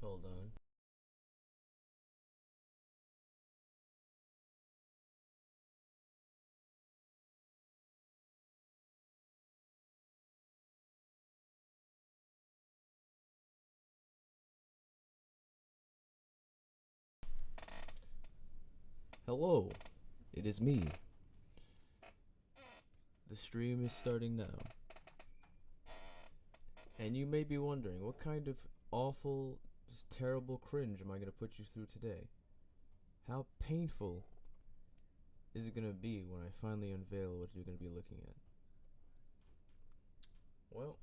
Hold on. Hello, it is me. The stream is starting now. And you may be wondering, what kind of awful, just terrible cringe am I going to put you through today? How painful is it going to be when I finally unveil what you're going to be looking at? Well,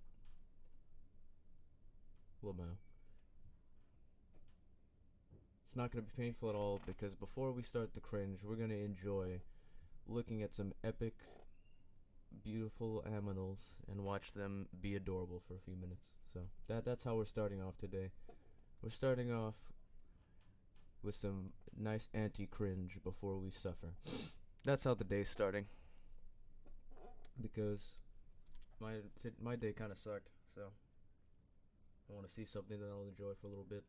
Lamau. It's not going to be painful at all because before we start the cringe, we're going to enjoy looking at some epic, beautiful aminals and watch them be adorable for a few minutes. So that's how we're starting off today. We're starting off with some nice anti-cringe before we suffer. That's how the day's starting. Because my day kind of sucked, so I want to see something that I'll enjoy for a little bit.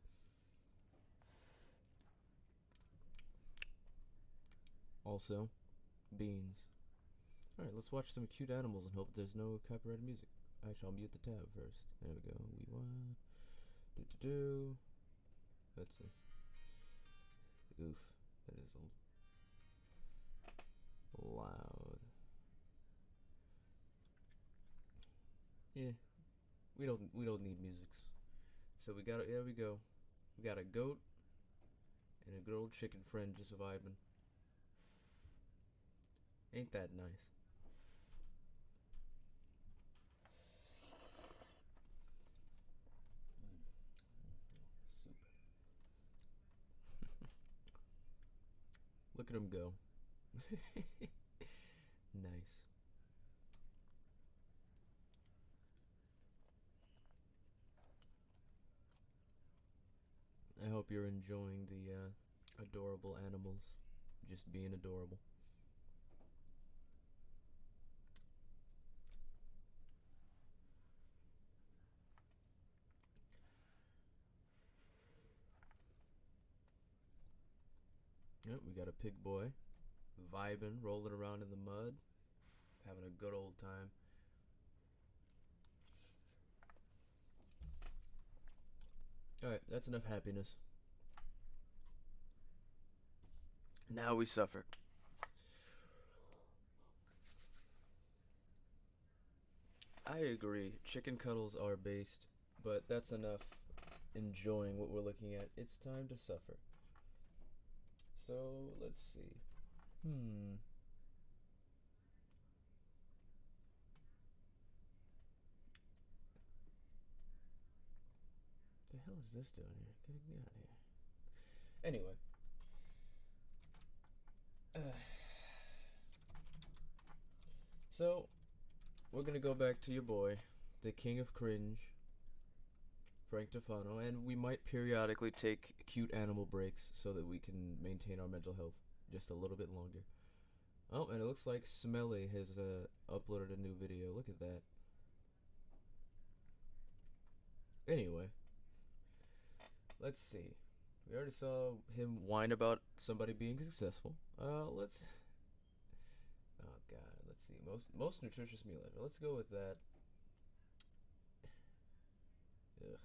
Also, beans. Alright, let's watch some cute animals and hope there's no copyrighted music. Actually, I'll mute the tab first. There we go. We want. Let's see. Oof. That is loud. Yeah. We don't need music. So we got it. There we go. We got a goat and a good old chicken friend just vibing. Ain't that nice? Soup. Look at him go. Nice. I hope you're enjoying the adorable animals just being adorable. Yep, we got a pig boy vibing, rolling around in the mud, having a good old time. Alright, that's enough happiness. Now we suffer. I agree. Chicken cuddles are based, but that's enough enjoying what we're looking at. It's time to suffer. So, let's see. The hell is this doing here? Get me out of here. Anyway. So, we're gonna go back to your boy, the king of cringe, Frank Tufano, and we might periodically take cute animal breaks so that we can maintain our mental health just a little bit longer. Oh, and it looks like Smelly has uploaded a new video. Look at that. Anyway, let's see. We already saw him whine about somebody being successful. Let's. Oh God, let's see. Most nutritious meal ever. Let's go with that. Ugh.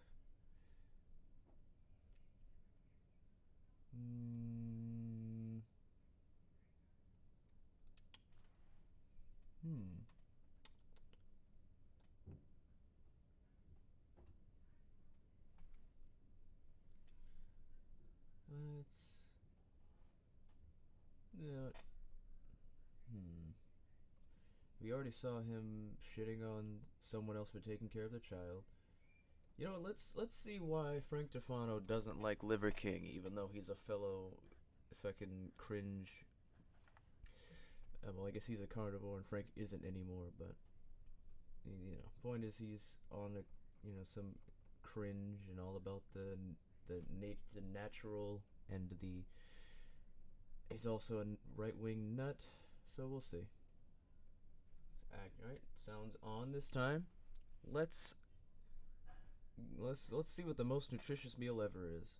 Let's. Yeah. We already saw him shitting on someone else for taking care of the child. You know, let's see why Frank Tufano doesn't like Liver King, even though he's a fellow fucking cringe. Well, I guess he's a carnivore and Frank isn't anymore. But you know, point is he's on a some cringe and all about the natural and the. He's also a right wing nut, so we'll see. Alright, sounds on this time. Let's let's see what the most nutritious meal ever is.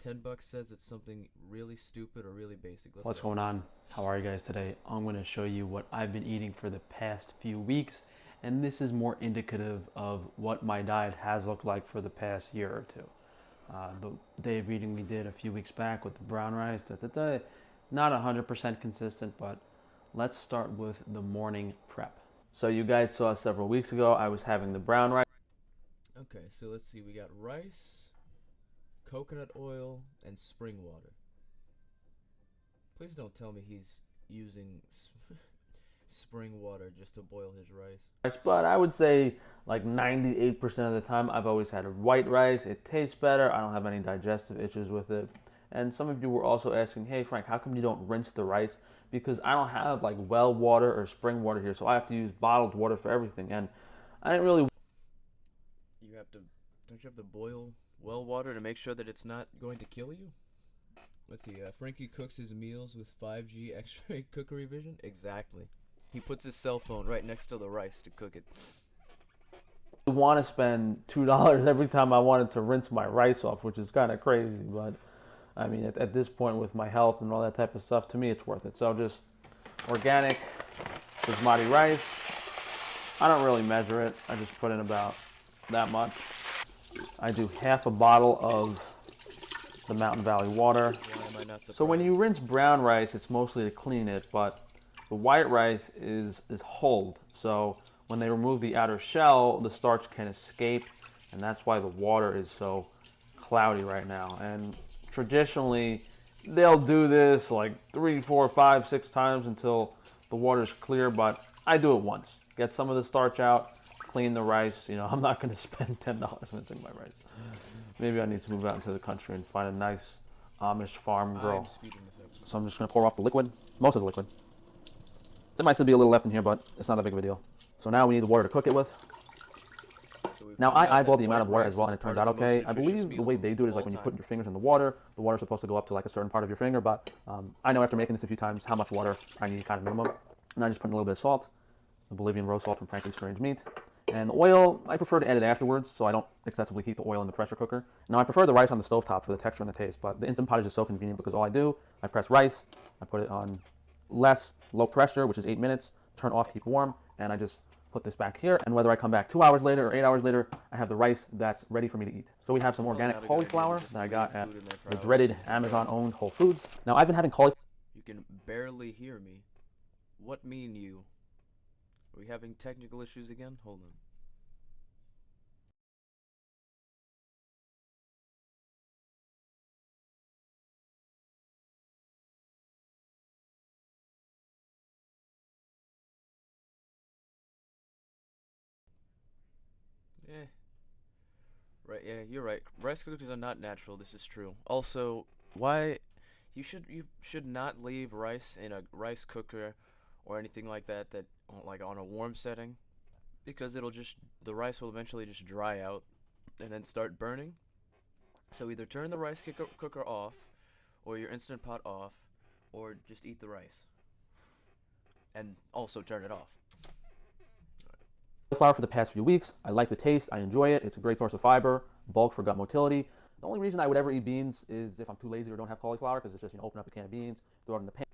$10 says it's something really stupid or really basic. What's going on? How are you guys today? I'm going to show you what I've been eating for the past few weeks, and this is more indicative of what my diet has looked like for the past year or two. The day of eating we did a few weeks back with the brown rice, not 100% consistent, but let's start with the morning prep. So you guys saw several weeks ago I was having the brown rice. Okay, so let's see. We got rice, coconut oil, and spring water. Please don't tell me he's using spring water just to boil his rice. But I would say like 98% of the time I've always had a white rice. It tastes better. I don't have any digestive issues with it. And some of you were also asking, hey Frank, how come you don't rinse the rice? Because I don't have like well water or spring water here, so I have to use bottled water for everything. And I didn't really. Don't you have to boil well water to make sure that it's not going to kill you? Let's see, Frankie cooks his meals with 5G X-ray cookery vision? Exactly. He puts his cell phone right next to the rice to cook it. I want to spend $2 every time I wanted to rinse my rice off, which is kind of crazy, but I mean, at this point with my health and all that type of stuff, to me it's worth it. So just organic basmati rice. I don't really measure it. I just put in about that much. I do half a bottle of the Mountain Valley water. Why am I not surprised? So when you rinse brown rice, it's mostly to clean it, but the white rice is hulled. So when they remove the outer shell, the starch can escape, and that's why the water is so cloudy right now. And traditionally, they'll do this like 3, 4, 5, 6 times until the water's clear, but I do it once. Get some of the starch out, clean the rice. You know, I'm not going to spend $10 rinsing my rice. Maybe I need to move out into the country and find a nice Amish farm girl. So I'm just going to pour off the liquid, most of the liquid. There might still be a little left in here, but it's not that big of a deal. So now we need the water to cook it with. Now I eyeball the amount of water as well, and it turns out okay. I believe the way they do it is like when you put your fingers in the water's supposed to go up to like a certain part of your finger, but I know after making this a few times how much water I need kind of minimum. And I just put in a little bit of salt, the Bolivian rose salt from Frankie's Strange Meat. And the oil, I prefer to add it afterwards, so I don't excessively heat the oil in the pressure cooker. Now, I prefer the rice on the stovetop for the texture and the taste, but the Instant Pot is just so convenient because all I do, I press rice, I put it on low pressure, which is 8 minutes, turn off, keep warm, and I just put this back here. And whether I come back 2 hours later or 8 hours later, I have the rice that's ready for me to eat. So we have some organic cauliflower that I got at the dreaded Amazon-owned Whole Foods. Now, I've been having cauliflower. You can barely hear me. What mean you? Are we having technical issues again? Hold on. Right, yeah, you're right. Rice cookers are not natural, this is true. Also, why you should not leave rice in a rice cooker or anything like that like on a warm setting, because the rice will eventually just dry out and then start burning. So either turn the rice cooker off or your Instant Pot off, or just eat the rice. And also turn it off. Cauliflower for the past few weeks. I like the taste. I enjoy it. It's a great source of fiber, bulk for gut motility. The only reason I would ever eat beans is if I'm too lazy or don't have cauliflower, because it's just, open up a can of beans, throw it in the pan.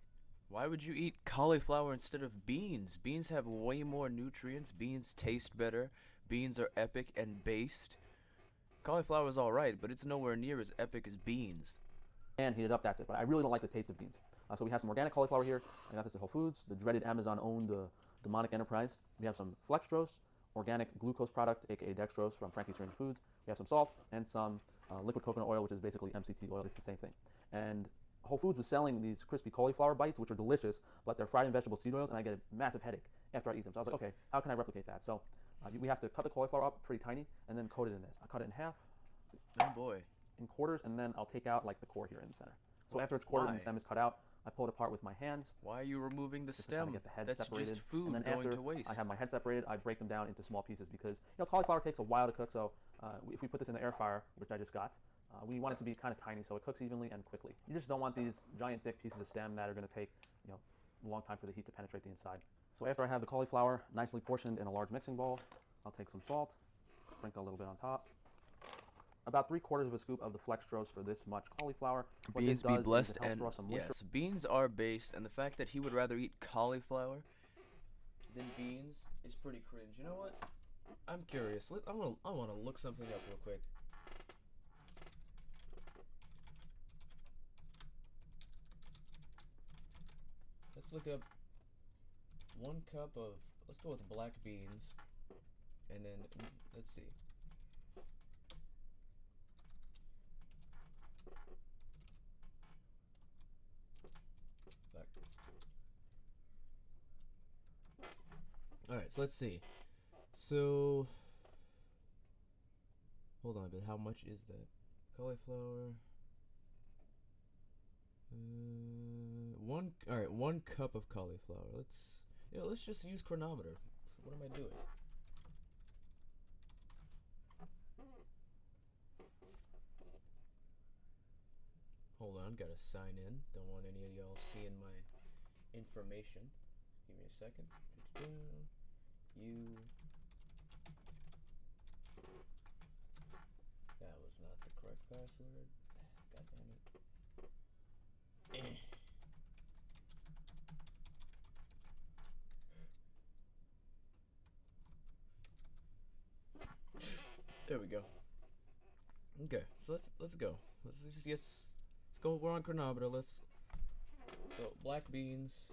Why would you eat cauliflower instead of beans? Beans have way more nutrients. Beans taste better. Beans are epic and based. Cauliflower is alright, but it's nowhere near as epic as beans. And heat it up, that's it. But I really don't like the taste of beans. So we have some organic cauliflower here. I got this at Whole Foods, the dreaded Amazon-owned demonic enterprise. We have some Flextrose, organic glucose product, aka dextrose from Frankie's Strange Foods. We have some salt and some liquid coconut oil, which is basically MCT oil. It's the same thing. And Whole Foods was selling these crispy cauliflower bites, which are delicious, but they're fried in vegetable seed oils, and I get a massive headache after I eat them. So I was like, okay, how can I replicate that? So we have to cut the cauliflower up pretty tiny and then coat it in this. I cut it in half. Oh boy. In quarters, and then I'll take out like the core here in the center. So after it's quartered and the stem is cut out, I pull it apart with my hands. Why are you removing the stem? To get the head That's separated. just food and then going after to waste. I have my head separated, I break them down into small pieces because cauliflower takes a while to cook. So if we put this in the air fryer, which I just got, we want it to be kind of tiny so it cooks evenly and quickly. You just don't want these giant thick pieces of stem that are going to take a long time for the heat to penetrate the inside. So after I have the cauliflower nicely portioned in a large mixing bowl, I'll take some salt, sprinkle a little bit on top, about 3/4 of a scoop of the flextrose for this much cauliflower. What Beans this be does blessed, is it helps and draw some moisture. yes, beans are based, and the fact that he would rather eat cauliflower than beans is pretty cringe. You know what? I'm curious. I want to look something up real quick. Let's look up 1 cup of. Let's go with black beans, and then let's see. Black. All right, so let's see. So, hold on, but how much is that? Cauliflower. All right, 1 cup of cauliflower. Let's just use chronometer. What am I doing? Hold on, gotta sign in. Don't want any of y'all seeing my information. Give me a second. That was not the correct password. God damn it. There we go. Okay, so let's go. Let's go. We're on chronometer. So black beans.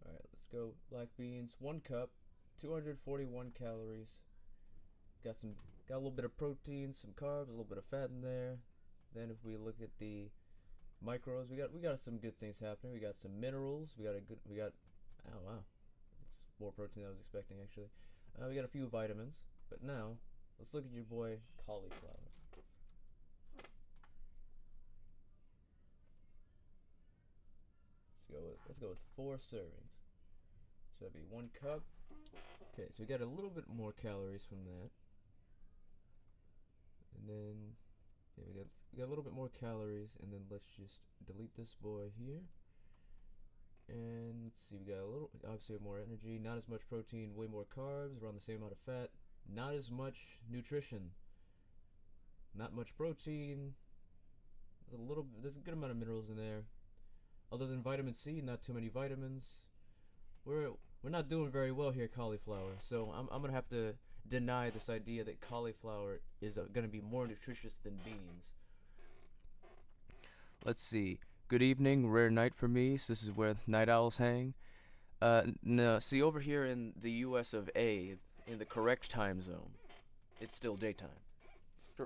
All right, let's go. Black beans, 1 cup, 241 calories. Got a little bit of protein, some carbs, a little bit of fat in there. Then if we look at the micros, we got some good things happening. We got some minerals. Oh wow, it's more protein than I was expecting actually. We got a few vitamins, but now let's look at your boy cauliflower. Let's go with 4 servings. So that'd be 1 cup. Okay, so we got a little bit more calories from that. And then we got a little bit more calories, and then let's just delete this boy here. And let's see, we got obviously more energy, not as much protein, way more carbs, around the same amount of fat, not as much nutrition, not much protein. There's a good amount of minerals in there. Other than vitamin C, not too many vitamins. We're not doing very well here, cauliflower. So I'm gonna have to deny this idea that cauliflower is gonna be more nutritious than beans. Let's see. Good evening, rare night for me. So this is where night owls hang. No, see over here in the U.S. of A, in the correct time zone, it's still daytime.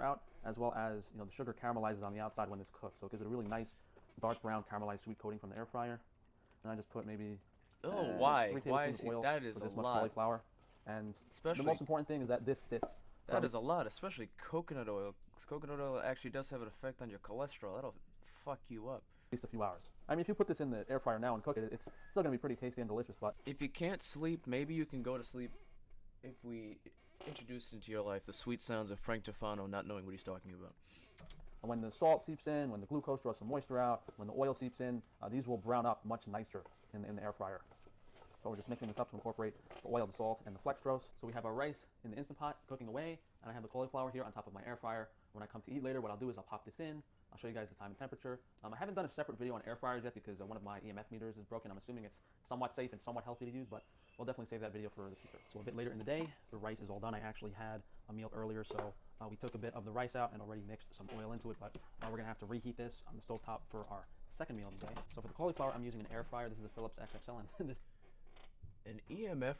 Out, as well as the sugar caramelizes on the outside when it's cooked, so it gives it a really nice dark brown caramelized sweet coating from the air fryer. And I just put maybe why? 3 Why? tablespoons of oil That is with a this much lot. cauliflower. And Especially, the most important thing is that this sits. That is a lot, especially coconut oil. 'Cause coconut oil actually does have an effect on your cholesterol. That'll fuck you up. At least a few hours. I mean, if you put this in the air fryer now and cook it, it's still going to be pretty tasty and delicious. But if you can't sleep, maybe you can go to sleep if we introduce into your life the sweet sounds of Frank Tufano not knowing what he's talking about. When the salt seeps in, when the glucose draws some moisture out, when the oil seeps in, these will brown up much nicer in the air fryer. So we're just mixing this up to incorporate the oil, the salt, and the flextrose. So we have our rice in the Instant Pot cooking away, and I have the cauliflower here on top of my air fryer. When I come to eat later, what I'll do is I'll pop this in. I'll show you guys the time and temperature. I haven't done a separate video on air fryers yet because one of my EMF meters is broken. I'm assuming it's somewhat safe and somewhat healthy to use, but we'll definitely save that video for the future. So a bit later in the day, the rice is all done. I actually had a meal earlier, so we took a bit of the rice out and already mixed some oil into it, but we're gonna have to reheat this on the stovetop for our second meal of the day. So for the cauliflower, I'm using an air fryer. This is a Philips XXL. And an EMF.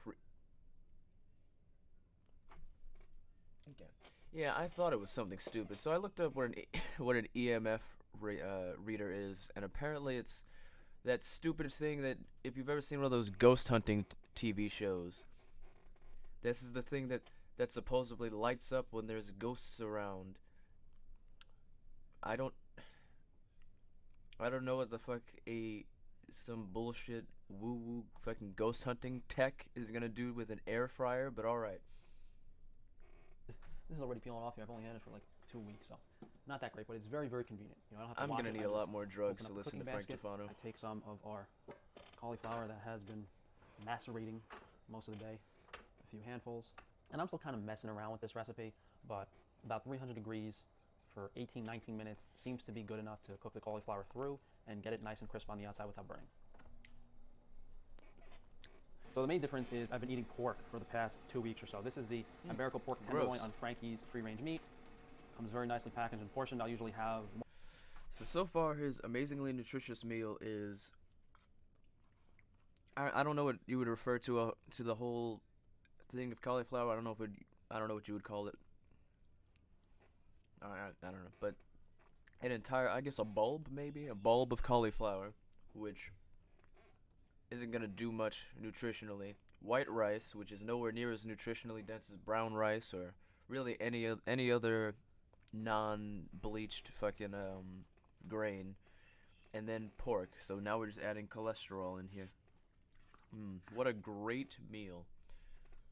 Okay. Yeah, I thought it was something stupid, so I looked up what an EMF reader is, and apparently it's that stupid thing that if you've ever seen one of those ghost hunting TV shows, this is the thing that supposedly lights up when there's ghosts around. I don't know what the fuck some bullshit woo-woo fucking ghost hunting tech is gonna do with an air fryer, but alright. This is already peeling off here. I've only had it for like 2 weeks, so not that great, but it's very, very convenient. I don't have to I'm gonna need a lot more drugs to listen to Frank Tufano. I take some of our cauliflower that has been macerating most of the day, a few handfuls. And I'm still kind of messing around with this recipe, but about 300 degrees for 18, 19 minutes seems to be good enough to cook the cauliflower through and get it nice and crisp on the outside without burning. So the main difference is I've been eating pork for the past 2 weeks or so. This is the Iberico pork tenderloin on Frankie's free-range meat. Comes very nicely packaged and portioned. I'll usually have... So far his amazingly nutritious meal is... I don't know what you would refer to the whole thing of cauliflower. I don't know what you would call it. I don't know, but an entire, I guess a bulb of cauliflower, which isn't gonna do much nutritionally. White rice, which is nowhere near as nutritionally dense as brown rice or really any other non-bleached fucking grain, and then pork. So now we're just adding cholesterol in here. What a great meal.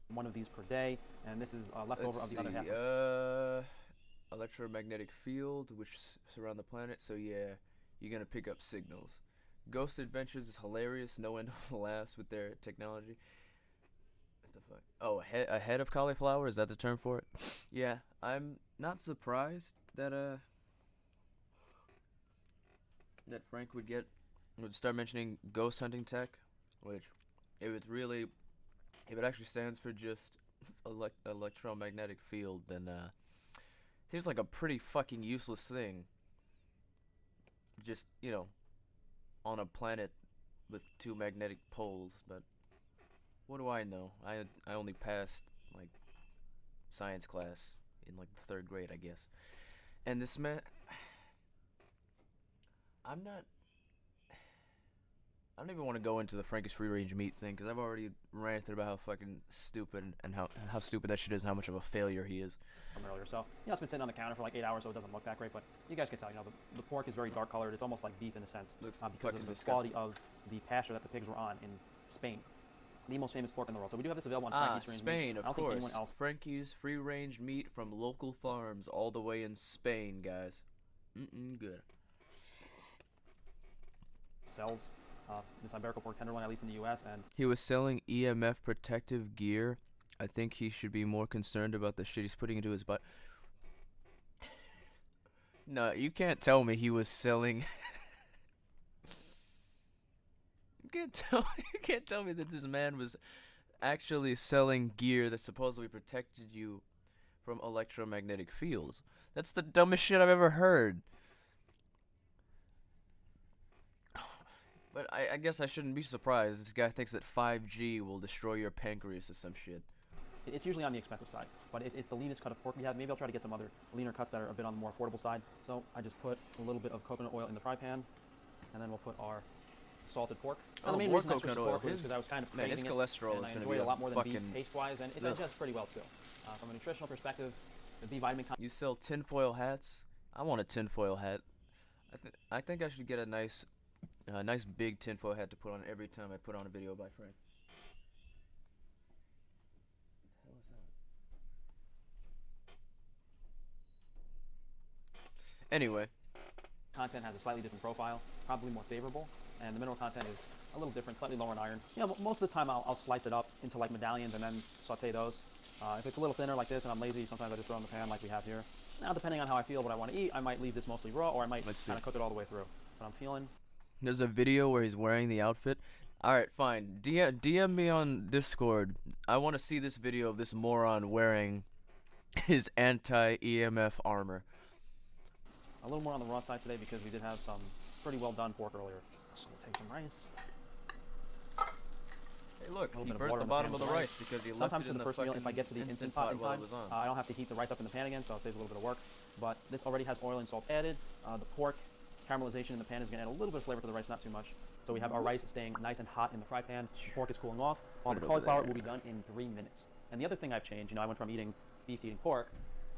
One of these per day, and this is leftover of the other half. Electromagnetic field, which surround the planet. So yeah, you're gonna pick up signals. Ghost Adventures is hilarious. No end of last with their technology. What the fuck? Oh, a head of cauliflower? Is that the term for it? Yeah, I'm not surprised that that Frank would start mentioning ghost hunting tech, which if it actually stands for just electromagnetic field, then seems like a pretty fucking useless thing. Just, on a planet with 2 magnetic poles, but what do I know? I only passed like science class in like the 3rd grade, I guess. And this man, I don't even want to go into the Frankie's free range meat thing because I've already ranted about how fucking stupid and how stupid that shit is and how much of a failure he is. From earlier, so it's been sitting on the counter for like 8 hours, so it doesn't look that great. But you guys can tell, the pork is very dark colored. It's almost like beef in a sense, Looks because of the quality of the pasture that the pigs were on in Spain, the most famous pork in the world. So we do have this available on Frankie's free range Spain, of course. Frankie's free range meat from local farms all the way in Spain, guys. Good. Sells this Iberico pork tenderloin, at least in the U.S. And he was selling EMF protective gear. I think he should be more concerned about the shit he's putting into his butt. No, you can't tell me he was selling. You can't tell me that this man was actually selling gear that supposedly protected you from electromagnetic fields. That's the dumbest shit I've ever heard. But I guess I shouldn't be surprised. This guy thinks that 5G will destroy your pancreas or some shit. It's usually on the expensive side, but it's the leanest cut of pork we have. Maybe I'll try to get some other leaner cuts that are a bit on the more affordable side. So I just put a little bit of coconut oil in the fry pan, and then we'll put our salted pork. Oh, the main more reason coconut oil. Because I was kind of man, his cholesterol it, and is I going to enjoy be it a lot more than beef fucking taste-wise, and it digests pretty well too. From a nutritional perspective, the B vitamin. You sell tinfoil hats? I want a tinfoil hat. I think I should get a nice big tinfoil hat to put on every time I put on a video by Frank. What the hell is that? Anyway. Content has a slightly different profile, probably more favorable, and the mineral content is a little different, slightly lower in iron. Most of the time I'll slice it up into like medallions and then saute those. If it's a little thinner like this and I'm lazy, sometimes I just throw it in the pan like we have here. Now, depending on how I feel, what I want to eat, I might leave this mostly raw, or I might kind of cook it all the way through. But I'm feeling. There's a video where he's wearing the outfit. Alright, fine. DM me on Discord. I want to see this video of this moron wearing his anti-EMF armor. A little more on the raw side today because we did have some pretty well done pork earlier. So we'll take some rice. Hey, look, he burnt the bottom of the rice because he left it in the first meal, fucking if I get to the instant pot in time, I don't have to heat the rice up in the pan again, so it saves a little bit of work. But this already has oil and salt added. The pork caramelization in the pan is going to add a little bit of flavor to the rice, not too much. So we have our rice staying nice and hot in the fry pan. The pork is cooling off. All the cauliflower will be done in 3 minutes. And the other thing I've changed, I went from eating beef to eating pork.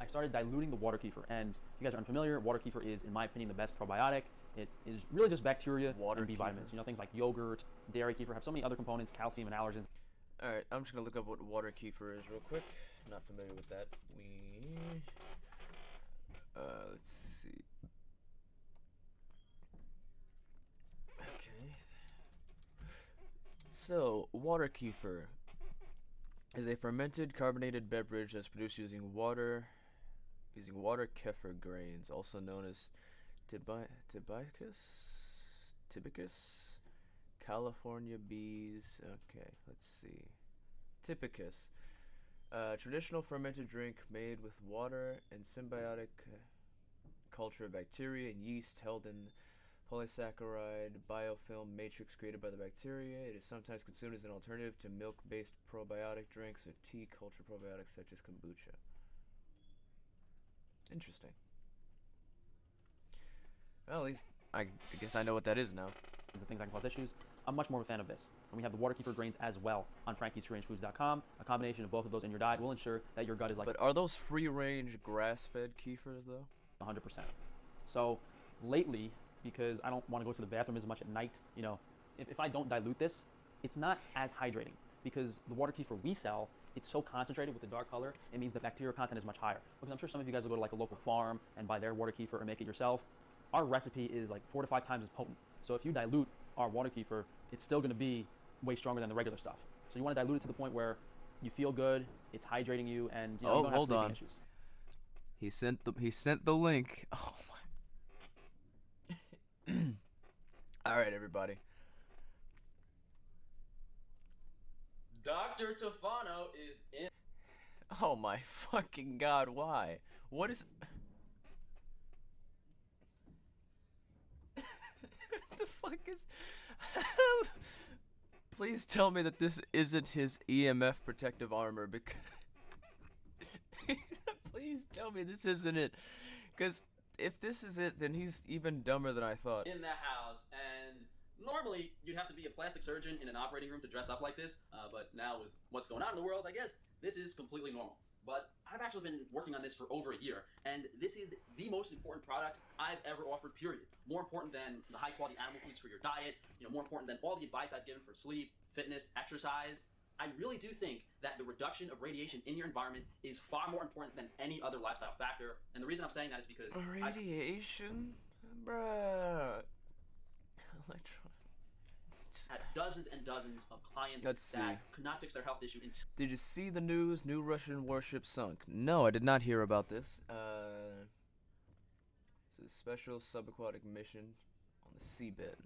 I started diluting the water kefir. And if you guys are unfamiliar, water kefir is, in my opinion, the best probiotic. It is really just bacteria and B vitamins. Things like yogurt, dairy kefir have so many other components, calcium and allergens. Alright, I'm just going to look up what water kefir is real quick. Not familiar with that. Let's see. Okay. So, water kefir. is a fermented carbonated beverage that's produced using water kefir grains, also known as tibicus, California bees. Okay, let's see. Typicus. Traditional fermented drink made with water and symbiotic culture of bacteria and yeast held in polysaccharide biofilm matrix created by the bacteria. It is sometimes consumed as an alternative to milk-based probiotic drinks or tea culture probiotics such as kombucha. Interesting. Well, at least I guess I know what that is now. The things that can cause issues. I'm much more of a fan of this. And we have the water kefir grains as well on frankiesfreerangefoods.com. A combination of both of those in your diet will ensure that your gut is like. But are those free-range grass-fed kefirs though? 100%. So lately, because I don't want to go to the bathroom as much at night, you know, if I don't dilute this, it's not as hydrating because the water kefir we sell, it's so concentrated with the dark color, it means the bacterial content is much higher. Because I'm sure some of you guys will go to like a local farm and buy their water kefir or make it yourself. Our recipe is like 4 to 5 times as potent. So if you dilute our water kefir, it's still going to be way stronger than the regular stuff. So you want to dilute it to the point where you feel good, it's hydrating you, and you know, you don't have sleeping issues. He sent the link. Oh my. All right, everybody. Dr. Tofano is in. Oh my fucking god! Why? What is? What the fuck is? Please tell me that this isn't his EMF protective armor, because please tell me this isn't it, because if this is it, then he's even dumber than I thought. In the house, and normally you'd have to be a plastic surgeon in an operating room to dress up like this, but now with what's going on in the world, I guess this is completely normal. But I've actually been working on this for over a year, and this is the most important product I've ever offered, period. More important than the high-quality animal foods for your diet, you know, more important than all the advice I've given for sleep, fitness, exercise. I really do think that the reduction of radiation in your environment is far more important than any other lifestyle factor. And the reason I'm saying that is because radiation? Bruh. had dozens and dozens of clients that could not fix their health issue. Did you see the news? New Russian warship sunk. No, I did not hear about this. It's a special subaquatic mission on the seabed.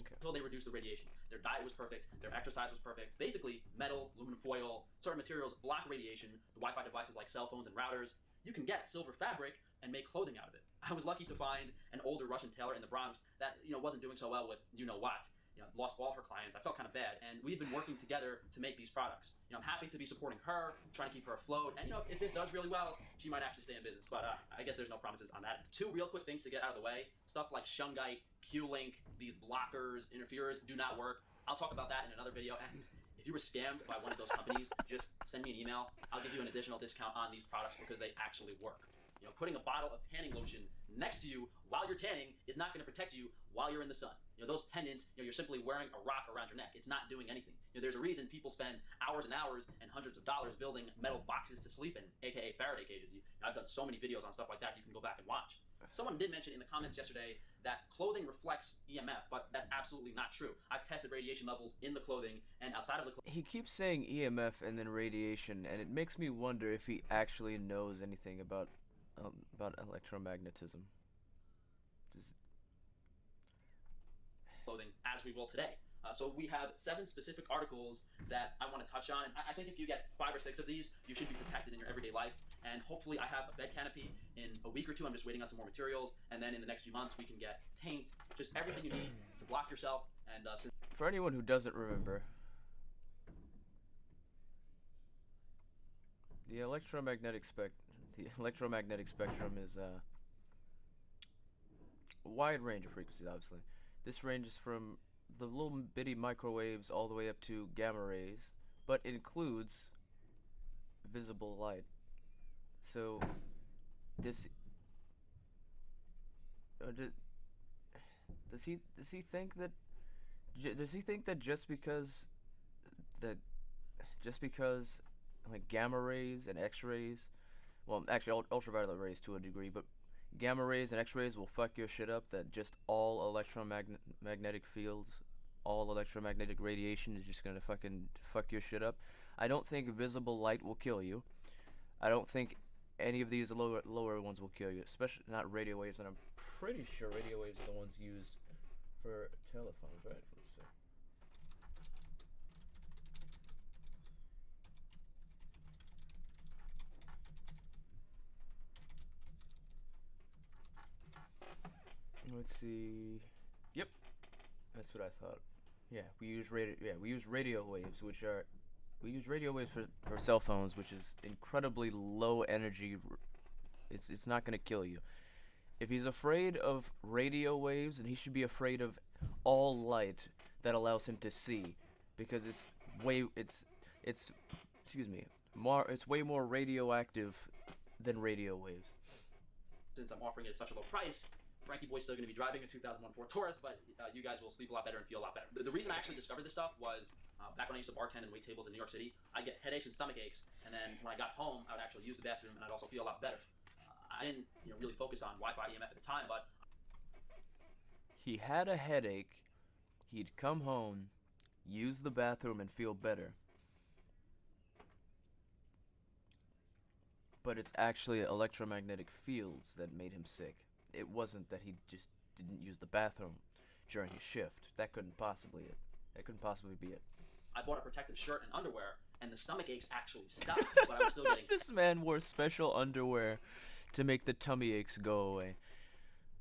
Okay. Until they reduced the radiation. Their diet was perfect. Their exercise was perfect. Basically, metal, aluminum foil, certain materials block radiation. The Wi-Fi devices like cell phones and routers. You can get silver fabric and make clothing out of it. I was lucky to find an older Russian tailor in the Bronx that, you know, wasn't doing so well with you-know-what. You know, lost all her clients. I felt kind of bad, and we've been working together to make these products. You know, I'm happy to be supporting her, trying to keep her afloat, and you know, if this does really well, she might actually stay in business. But I guess there's no promises on that. 2 real quick things to get out of the way: stuff like shungite, Q-Link, these blockers, interferers do not work. I'll talk about that in another video. And if you were scammed by one of those companies, just send me an email. I'll give you an additional discount on these products because they actually work. You know, putting a bottle of tanning lotion next to you while you're tanning is not going to protect you while you're in the sun. You know, those pendants, you know, you're simply wearing a rock around your neck. It's not doing anything. You know, there's a reason people spend hours and hours and hundreds of dollars building metal boxes to sleep in, aka Faraday cages. I've done so many videos on stuff like that. You can go back and watch. Someone did mention in the comments yesterday that clothing reflects EMF, but that's absolutely not true. I've tested radiation levels in the clothing and outside of the clothing. He keeps saying EMF and then radiation, and it makes me wonder if he actually knows anything about electromagnetism. Clothing as we will today. So we have 7 specific articles that I want to touch on, and I think if you get 5 or 6 of these, you should be protected in your everyday life. And hopefully I have a bed canopy in a week or 2. I'm just waiting on some more materials, and then in the next few months we can get paint, just everything you need to block yourself. And for anyone who doesn't remember, the electromagnetic spectrum is a wide range of frequencies, obviously. This ranges from the little bitty microwaves all the way up to gamma rays, but includes visible light. So this does he think that just because like gamma rays and X-rays, well, actually ultraviolet rays to a degree, but gamma rays and X-rays will fuck your shit up, that just all electromagnetic fields, all electromagnetic radiation is just gonna fucking fuck your shit up? I don't think visible light will kill you. I don't think any of these lower ones will kill you, especially not radio waves, and I'm pretty sure radio waves are the ones used for telephones, right? Let's see. Let's see. Yep, that's what I thought. Yeah, we use radio. Yeah, we use radio waves, we use radio waves for cell phones, which is incredibly low energy. It's not gonna kill you. If he's afraid of radio waves, then he should be afraid of all light that allows him to see, because it's excuse me, it's way more radioactive than radio waves. Since I'm offering it at such a low price, Frankie Boy's still going to be driving a 2001 Ford Taurus, but you guys will sleep a lot better and feel a lot better. The reason I actually discovered this stuff was back when I used to bartend and wait tables in New York City, I'd get headaches and stomach aches, and then when I got home, I would actually use the bathroom, and I'd also feel a lot better. I didn't really focus on Wi-Fi EMF at the time, but He had a headache, he'd come home, use the bathroom, and feel better. But it's actually electromagnetic fields that made him sick. It wasn't that he just didn't use the bathroom during his shift. That couldn't possibly be it. I bought a protective shirt and underwear, and the stomach aches actually stopped, but I was still getting This man wore special underwear to make the tummy aches go away.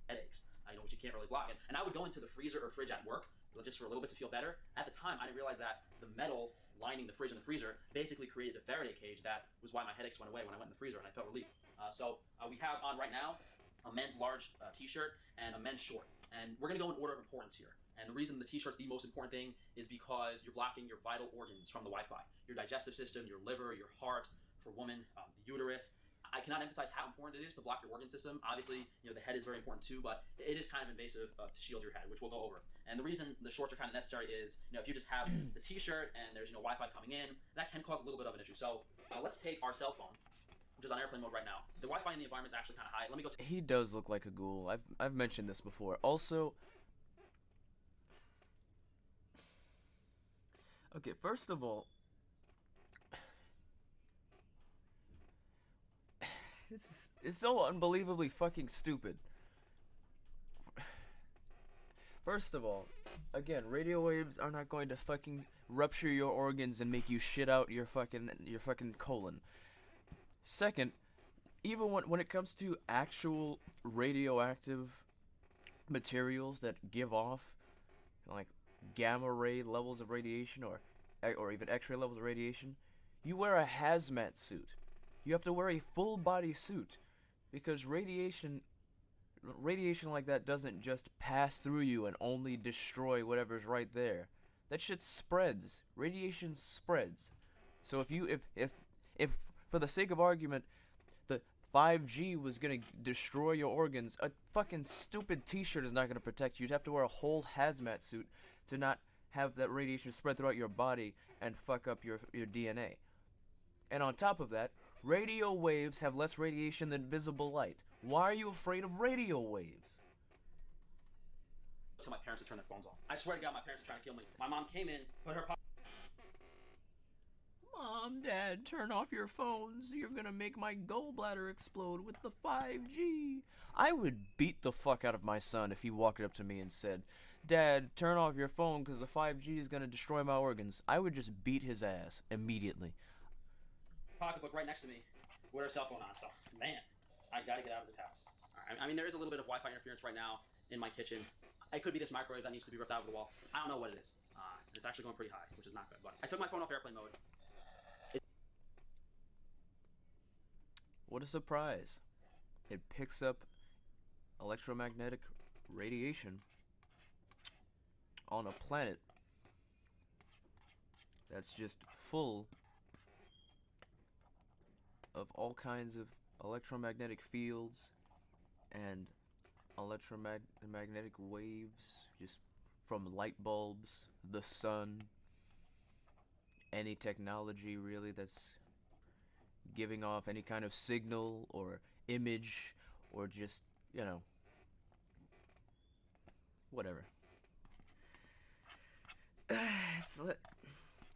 headaches. Which you can't really block. And I would go into the freezer or fridge at work just for a little bit to feel better. At the time, I didn't realize that the metal lining the fridge and the freezer basically created a Faraday cage. That was why my headaches went away when I went in the freezer, and I felt relief. So we have on right now a men's large t-shirt and a men's short. And we're going to go in order of importance here. And the reason the t-shirt's the most important thing is because you're blocking your vital organs from the Wi-Fi. Your digestive system, your liver, your heart, for women, the uterus. I cannot emphasize how important it is to block your organ system. Obviously, the head is very important too, but it is kind of invasive to shield your head, which we'll go over. And the reason the shorts are kind of necessary is, if you just have the t-shirt and there's Wi-Fi coming in, that can cause a little bit of an issue. So let's take our cell phone, which is on airplane mode right now. The Wi-Fi in the environment is actually kind of high. Let me go. He does look like a ghoul. I've mentioned this before. Also, okay, first of all, it's so unbelievably fucking stupid. First of all, again, radio waves are not going to fucking rupture your organs and make you shit out your fucking colon. Second, even when it comes to actual radioactive materials that give off like gamma ray levels of radiation or even X-ray levels of radiation, you wear a hazmat suit. You have to wear a full body suit, because radiation like that doesn't just pass through you and only destroy whatever's right there. That shit spreads. Radiation spreads. So if for the sake of argument, the 5G was gonna destroy your organs, a fucking stupid t-shirt is not gonna protect you. You'd have to wear a whole hazmat suit to not have that radiation spread throughout your body and fuck up your DNA. And on top of that, radio waves have less radiation than visible light. Why are you afraid of radio waves? Tell my parents to turn their phones off. I swear to God, my parents are trying to kill me. My mom came in, put her Mom, Dad, turn off your phones. You're gonna make my gallbladder explode with the 5G. I would beat the fuck out of my son if he walked up to me and said, Dad, turn off your phone because the 5G is gonna destroy my organs. I would just beat his ass immediately. pocketbook right next to me with her cell phone on. So, man, I gotta get out of this house. I mean, there is a little bit of Wi-Fi interference right now in my kitchen. It could be this microwave that needs to be ripped out of the wall. I don't know what it is. And it's actually going pretty high, which is not good. But I took my phone off airplane mode. What a surprise. It picks up electromagnetic radiation on a planet that's just full of all kinds of electromagnetic fields and electromagnetic waves, just from light bulbs, the sun, any technology really that's giving off any kind of signal or image or just, whatever.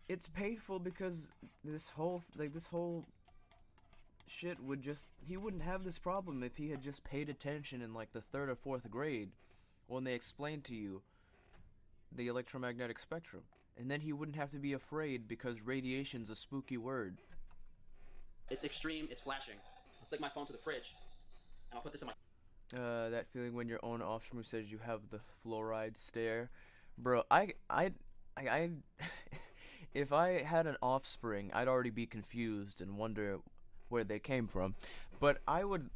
it's painful because this whole shit would just, he wouldn't have this problem if he had just paid attention in like the 3rd or 4th grade when they explained to you the electromagnetic spectrum, and then he wouldn't have to be afraid because radiation's a spooky word. It's extreme, it's flashing. I'll stick my phone to the fridge, and I'll put this in my... That feeling when your own offspring says you have the fluoride stare. Bro, if I had an offspring, I'd already be confused and wonder where they came from. But I would,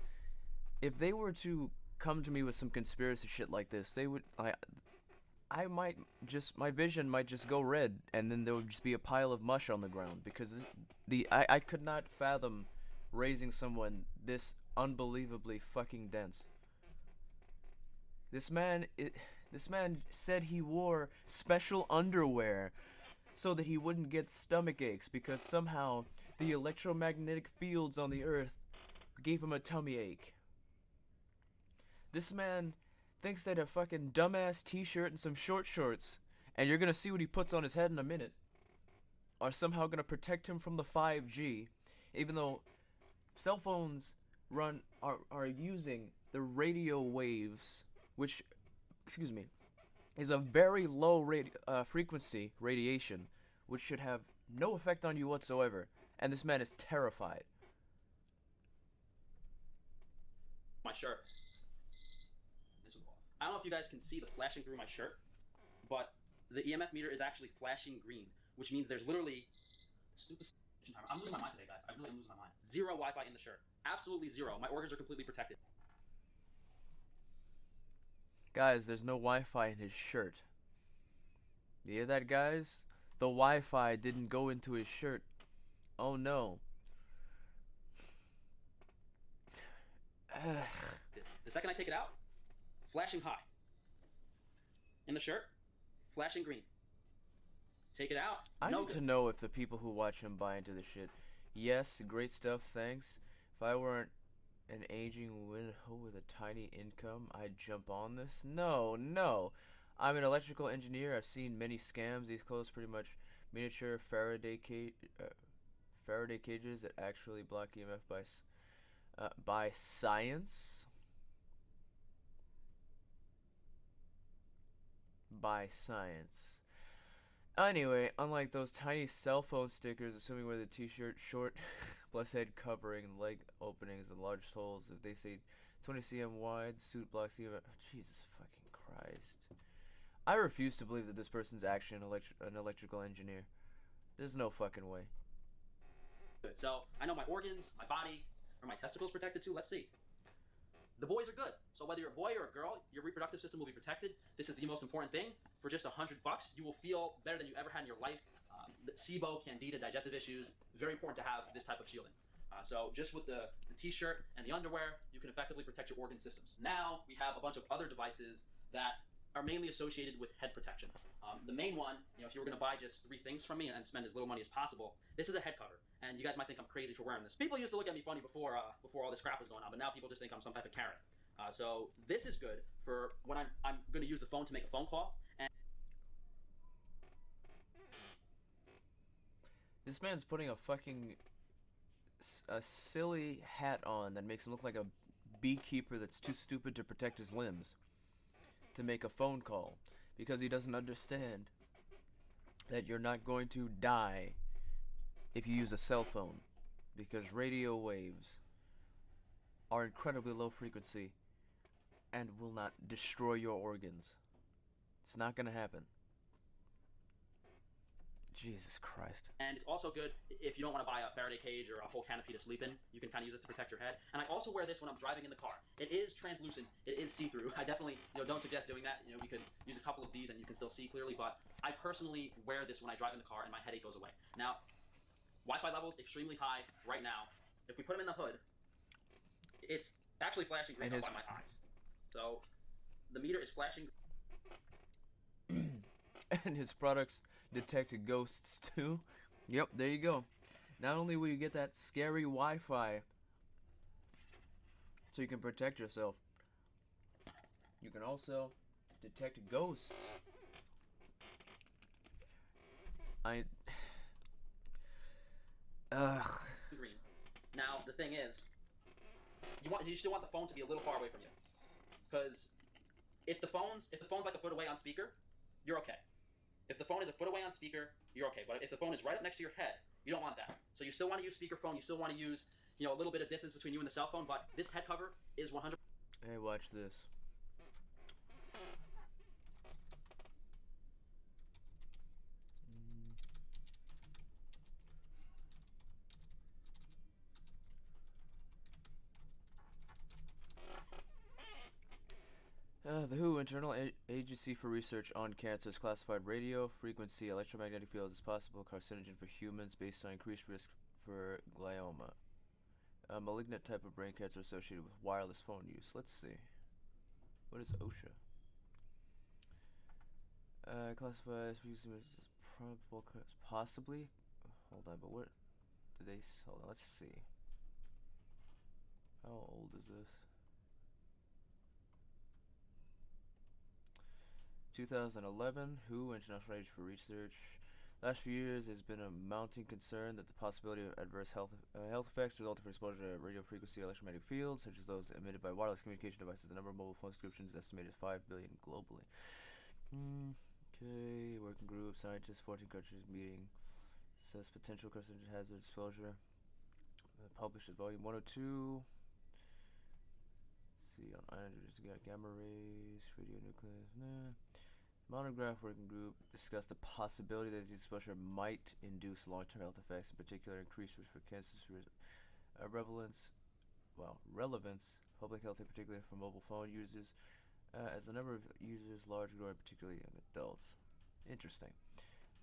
if they were to come to me with some conspiracy shit like this, they would, I might just, my vision might just go red, and then there would just be a pile of mush on the ground, because I could not fathom raising someone this unbelievably fucking dense. This man said he wore special underwear so that he wouldn't get stomach aches, because somehow the electromagnetic fields on the earth gave him a tummy ache. This man thinks that a fucking dumbass t-shirt and some short shorts, and you're gonna see what he puts on his head in a minute, are somehow gonna protect him from the 5G, even though cell phones are using the radio waves, which, excuse me, is a very low frequency radiation, which should have no effect on you whatsoever, and this man is terrified. My shirt. I don't know if you guys can see the flashing through my shirt, but the EMF meter is actually flashing green, which means there's literally stupid timer. I'm losing my mind today, guys. I really am losing my mind. Zero Wi-Fi in the shirt. Absolutely zero. My organs are completely protected. Guys, there's no Wi-Fi in his shirt. You hear that, guys? The Wi-Fi didn't go into his shirt. Oh no. The second I take it out, flashing high. In the shirt, flashing green. Take it out. I need to know if the people who watch him buy into this shit. Yes, great stuff, thanks. If I weren't an aging widow with a tiny income, I'd jump on this. No. I'm an electrical engineer. I've seen many scams. These clothes pretty much miniature Faraday cages that actually block EMF by science. By science. Anyway, unlike those tiny cell phone stickers, assuming where the t-shirt short plus head covering and leg openings and large holes, if they say 20 cm wide, suit blocks EMF. Jesus fucking Christ. I refuse to believe that this person's actually an electrical engineer. There's no fucking way. Good. So, I know my organs, my body, are my testicles protected too? Let's see. The boys are good. So whether you're a boy or a girl, your reproductive system will be protected. This is the most important thing. For just $100, you will feel better than you ever had in your life. SIBO, candida, digestive issues, very important to have this type of shielding. So just with the t-shirt and the underwear, you can effectively protect your organ systems. Now we have a bunch of other devices that are mainly associated with head protection. The main one, if you were going to buy just 3 things from me and spend as little money as possible, this is a head cover. And you guys might think I'm crazy for wearing this. People used to look at me funny before all this crap was going on, but now people just think I'm some type of carrot. So this is good for when I'm going to use the phone to make a phone call. And this man's putting a fucking silly hat on that makes him look like a beekeeper that's too stupid to protect his limbs to make a phone call, because he doesn't understand that you're not going to die if you use a cell phone, because radio waves are incredibly low frequency and will not destroy your organs. It's not gonna happen. Jesus Christ. And it's also good if you don't want to buy a Faraday cage or a whole canopy to sleep in. You can kind of use this to protect your head. And I also wear this when I'm driving in the car. It is translucent. It is see-through. I definitely don't suggest doing that. We could use a couple of these and you can still see clearly. But I personally wear this when I drive in the car and my headache goes away. Now, Wi-Fi levels extremely high right now. If we put them in the hood, it's actually flashing green by my eyes. So the meter is flashing. And his products detect ghosts too. Yep, there you go. Not only will you get that scary Wi-Fi so you can protect yourself, you can also detect ghosts. Ugh. green. Now the thing is, you still want the phone to be a little far away from you, because if the phone's like a foot away on speaker, you're okay. If the phone is a foot away on speaker, you're okay. But if the phone is right up next to your head, you don't want that. So you still want to use speakerphone. You still want to use, a little bit of distance between you and the cell phone. But this head cover is 100. Hey, watch this. The WHO, Internal Agency for Research on Cancer, has classified radio frequency electromagnetic fields as possible carcinogen for humans based on increased risk for glioma, a malignant type of brain cancer associated with wireless phone use. Let's see. What is OSHA? Classifies frequency as probable, possibly. Hold on, but what did they? Hold on, let's see. How old is this? 2011, WHO, International Agency for Research. Last few years, there's been a mounting concern that the possibility of adverse health effects resulting from exposure to radio frequency electromagnetic fields, such as those emitted by wireless communication devices. The number of mobile phone subscriptions is estimated as 5 billion globally. Okay, working group, scientists, 14 countries meeting. Says potential carcinogen hazard exposure. Published at volume 102. Let's see, on gamma rays, radionucleus. Nah. Monograph working group discussed the possibility that this exposure might induce long-term health effects, in particular increased risk for cancer relevance, public health, in particular for mobile phone users, as the number of users large growing, particularly young adults. Interesting.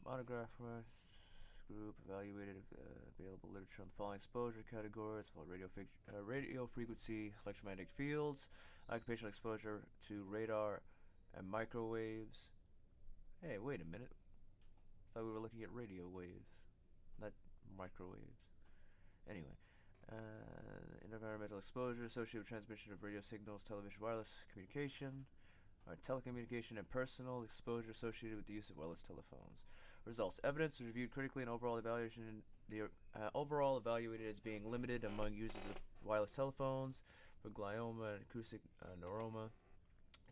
Monograph group evaluated available literature on the following exposure categories: radio frequency electromagnetic fields, occupational exposure to radar and microwaves. Hey, wait a minute. I thought we were looking at radio waves, not microwaves. Anyway, environmental exposure associated with transmission of radio signals, television, wireless communication, or telecommunication, and personal exposure associated with the use of wireless telephones. Results: evidence was reviewed critically and overall evaluated as being limited among users of wireless telephones for glioma and acoustic neuroma,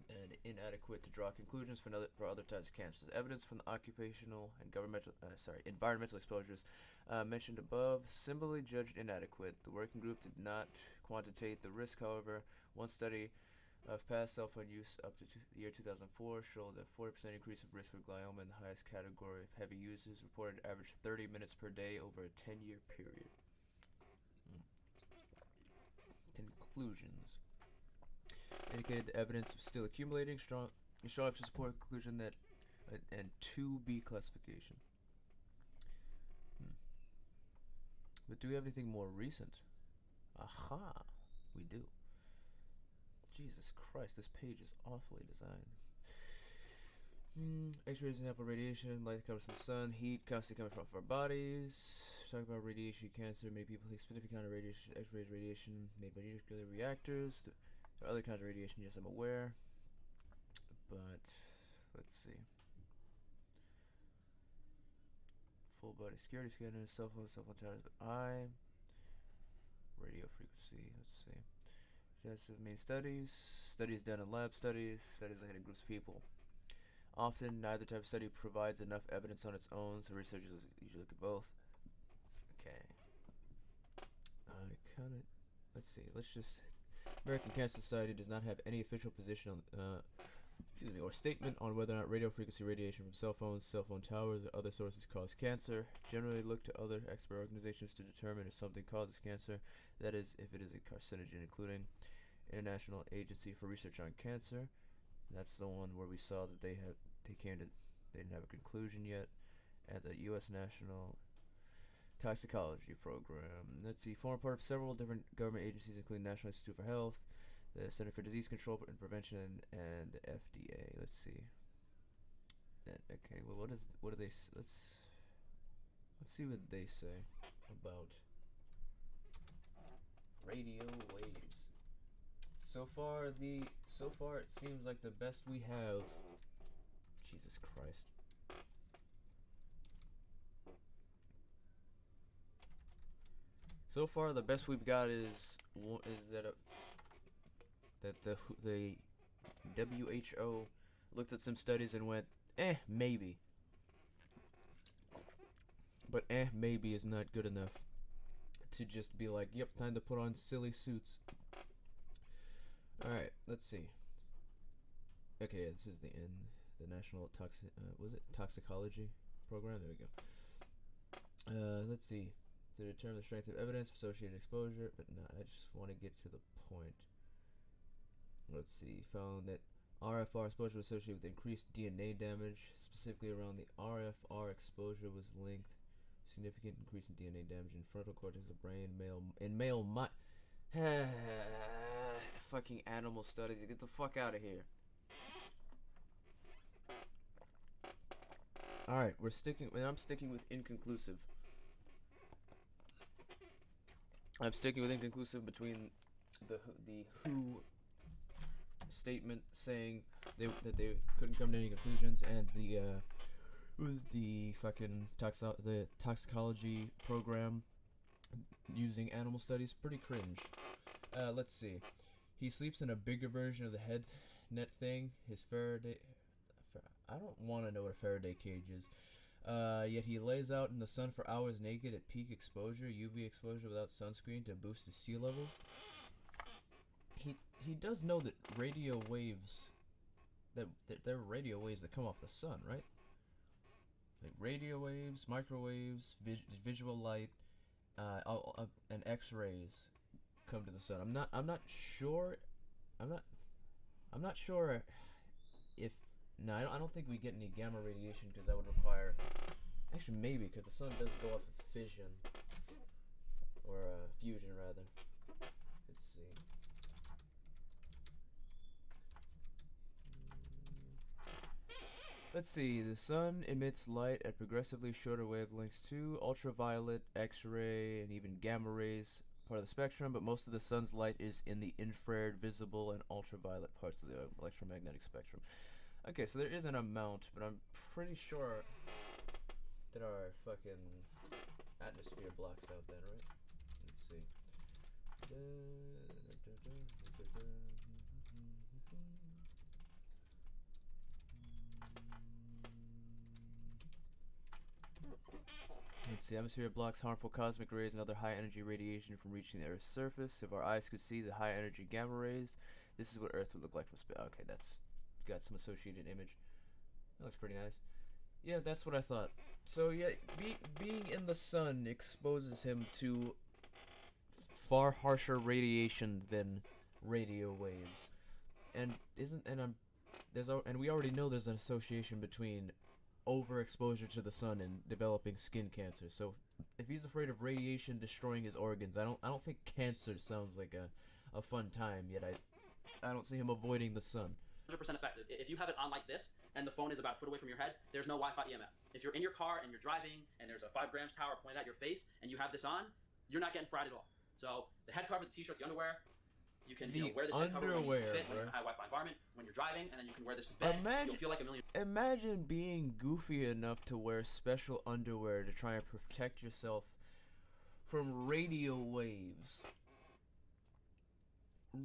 and inadequate to draw conclusions for other types of cancers. Evidence from the occupational and environmental exposures mentioned above similarly judged inadequate. The working group did not quantitate the risk, however. One study of past cell phone use up to the year 2004 showed a 40% increase of risk for glioma in the highest category of heavy users, reported average 30 minutes per day over a 10-year period. Conclusions. Indicated the evidence was still accumulating, strong enough to support a conclusion that and 2B classification. But do we have anything more recent? Aha, we do. Jesus Christ, this page is awfully designed. X-rays, example, radiation, light comes from the sun, heat constantly coming from our bodies. Talk about radiation, cancer. Many people think specific kind of radiation, X-rays, radiation made by nuclear reactors. There are other kinds of radiation, yes, I'm aware. But let's see. Full body security scanners, cell phone towers, eye, radio frequency. Let's see. That's the main studies done in lab studies looking at groups of people. Often, neither type of study provides enough evidence on its own, so researchers usually look at both. Okay. Let's see. American Cancer Society does not have any official position on, or statement on whether or not radio frequency radiation from cell phone towers, or other sources cause cancer. Generally look to other expert organizations to determine if something causes cancer, that is, if it is a carcinogen, including International Agency for Research on Cancer. That's the one where we saw that they didn't have a conclusion yet, at the U.S. National Toxicology Program. Let's see, former part of several different government agencies, including National Institute for Health, the Center for Disease Control and Prevention, and the FDA. Let's see. Okay, well, what do they? Let's see what they say about radio waves. So far it seems like the best we have. Jesus Christ. So far, the best we've got is that the WHO looked at some studies and went, maybe. But maybe is not good enough to just be like, yep, time to put on silly suits. Alright, let's see. Okay, this is the end. The National Toxicology Program? There we go. Let's see. To determine the strength of evidence of associated exposure, but no, I just want to get to the point. Let's see. Found that RFR exposure was associated with increased DNA damage, specifically around the RFR exposure was linked. Significant increase in DNA damage in frontal cortex of brain, male fucking animal studies. Get the fuck out of here. Alright, I'm sticking with inconclusive. I'm sticking with inconclusive between the WHO statement saying that they couldn't come to any conclusions and the fucking toxicology program using animal studies. Pretty cringe. Let's see. He sleeps in a bigger version of the head net thing. His Faraday. I don't want to know what a Faraday cage is. Yet he lays out in the sun for hours naked at peak exposure, UV exposure without sunscreen to boost his sea levels. He does know that radio waves, that there are radio waves that come off the sun, right? Like radio waves, microwaves, visual light, and X-rays come to the sun. I'm not sure if. No, I don't think we get any gamma radiation because that would require. Actually, maybe because the sun does go off of fission or fusion rather. Let's see. Let's see. The sun emits light at progressively shorter wavelengths too. Ultraviolet, X-ray, and even gamma rays part of the spectrum, but most of the sun's light is in the infrared, visible, and ultraviolet parts of the electromagnetic spectrum. Okay, so there is an amount, but I'm pretty sure that our fucking atmosphere blocks out then, right? Let's see. Let's see. Atmosphere blocks harmful cosmic rays and other high-energy radiation from reaching the Earth's surface. If our eyes could see the high-energy gamma rays, this is what Earth would look like from space. Okay, that's got some associated image. That looks pretty nice. Yeah, that's what I thought. So yeah, being in the sun exposes him to far harsher radiation than radio waves, and we already know there's an association between overexposure to the sun and developing skin cancer. So if he's afraid of radiation destroying his organs, I don't think cancer sounds like a fun time. Yet I don't see him avoiding the sun. 100% effective. If you have it on like this, and the phone is about a foot away from your head, there's no Wi-Fi EMF. If you're in your car and you're driving, and there's a 5 grams tower pointed at your face, and you have this on, you're not getting fried at all. So the head cover, the t-shirt, the underwear, you can wear this head cover when you fit in a high Wi-Fi environment, when you're driving, and then you can wear this to bed. You'll feel like a million. Imagine being goofy enough to wear special underwear to try and protect yourself from radio waves.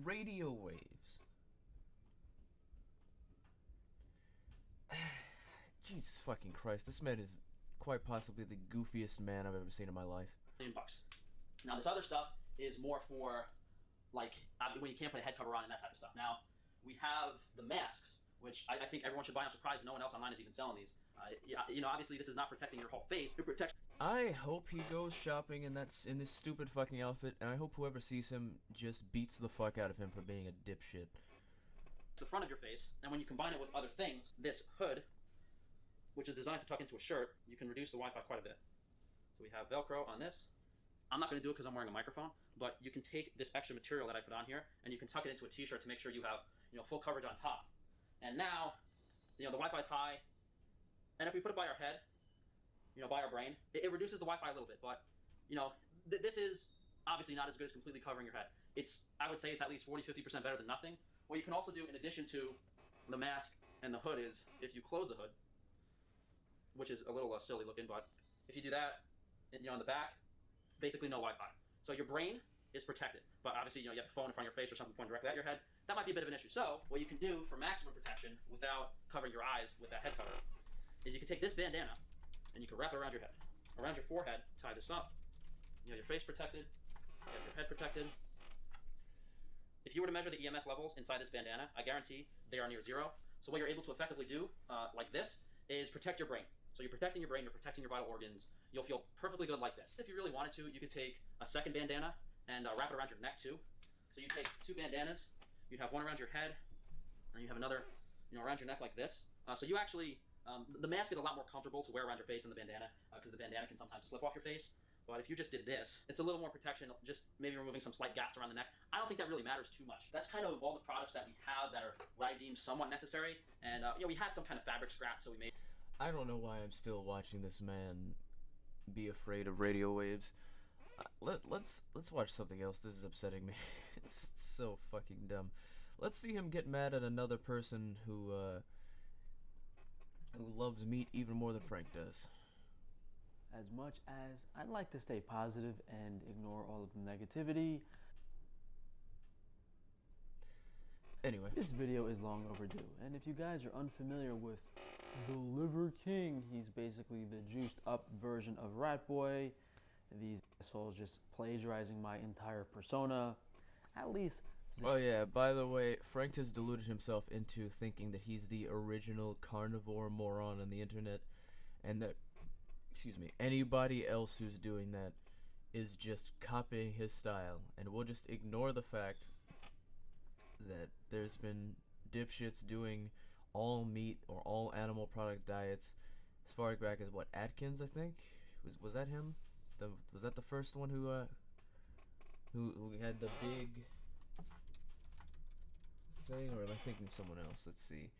Radio waves. Jesus fucking Christ, this man is quite possibly the goofiest man I've ever seen in my life. $1 million. Now this other stuff is more for, like, when you can't put a head cover on and that type of stuff. Now, we have the masks, which I think everyone should buy. I'm surprised no one else online is even selling these. Obviously this is not protecting your whole face. It protects. I hope he goes shopping in this stupid fucking outfit, and I hope whoever sees him just beats the fuck out of him for being a dipshit. The front of your face, and when you combine it with other things, this hood, which is designed to tuck into a shirt, you can reduce the Wi-Fi quite a bit. So we have Velcro on this. I'm not going to do it because I'm wearing a microphone, but you can take this extra material that I put on here, and you can tuck it into a t-shirt to make sure you have full coverage on top. And now, the Wi-Fi's high, and if we put it by our head, by our brain, it reduces the Wi-Fi a little bit, but, this is obviously not as good as completely covering your head. I would say it's at least 40-50% better than nothing. What you can also do, in addition to the mask and the hood, is if you close the hood, which is a little silly looking, but if you do that, on the back, basically no Wi-Fi. So your brain is protected, but obviously, you have a phone in front of your face or something pointing directly at your head. That might be a bit of an issue. So what you can do for maximum protection without covering your eyes with that head cover is you can take this bandana and you can wrap it around your head, around your forehead, tie this up. You have your face protected, you have your head protected. If you were to measure the EMF levels inside this bandana, I guarantee they are near zero. So what you're able to effectively do, like this, is protect your brain. So you're protecting your brain, you're protecting your vital organs. You'll feel perfectly good like this. If you really wanted to, you could take a second bandana and wrap it around your neck too. So you take two bandanas, you'd have one around your head, and you have another, around your neck like this. So you actually, the mask is a lot more comfortable to wear around your face than the bandana, because the bandana can sometimes slip off your face. But if you just did this, it's a little more protection, just maybe removing some slight gaps around the neck. I don't think that really matters too much. That's kind of all the products that we have that are what I deem somewhat necessary. And we had some kind of fabric scrap, so we made. I don't know why I'm still watching this man be afraid of radio waves. Let's watch something else. This is upsetting me. It's so fucking dumb. Let's see him get mad at another person who loves meat even more than Frank does. As much as I'd like to stay positive and ignore all of the negativity, anyway, this video is long overdue. And if you guys are unfamiliar with the Liver King, he's basically the juiced up version of Rat Boy. These assholes just plagiarizing my entire persona. At least. Oh yeah, by the way, Frank has deluded himself into thinking that he's the original carnivore moron on the internet, and that, anybody else who's doing that is just copying his style, and we'll just ignore the fact that there's been dipshits doing all meat or all animal product diets as far back as what, Atkins, I think? Was that him? Was that the first one who had the big thing, or am I thinking of someone else? Let's see.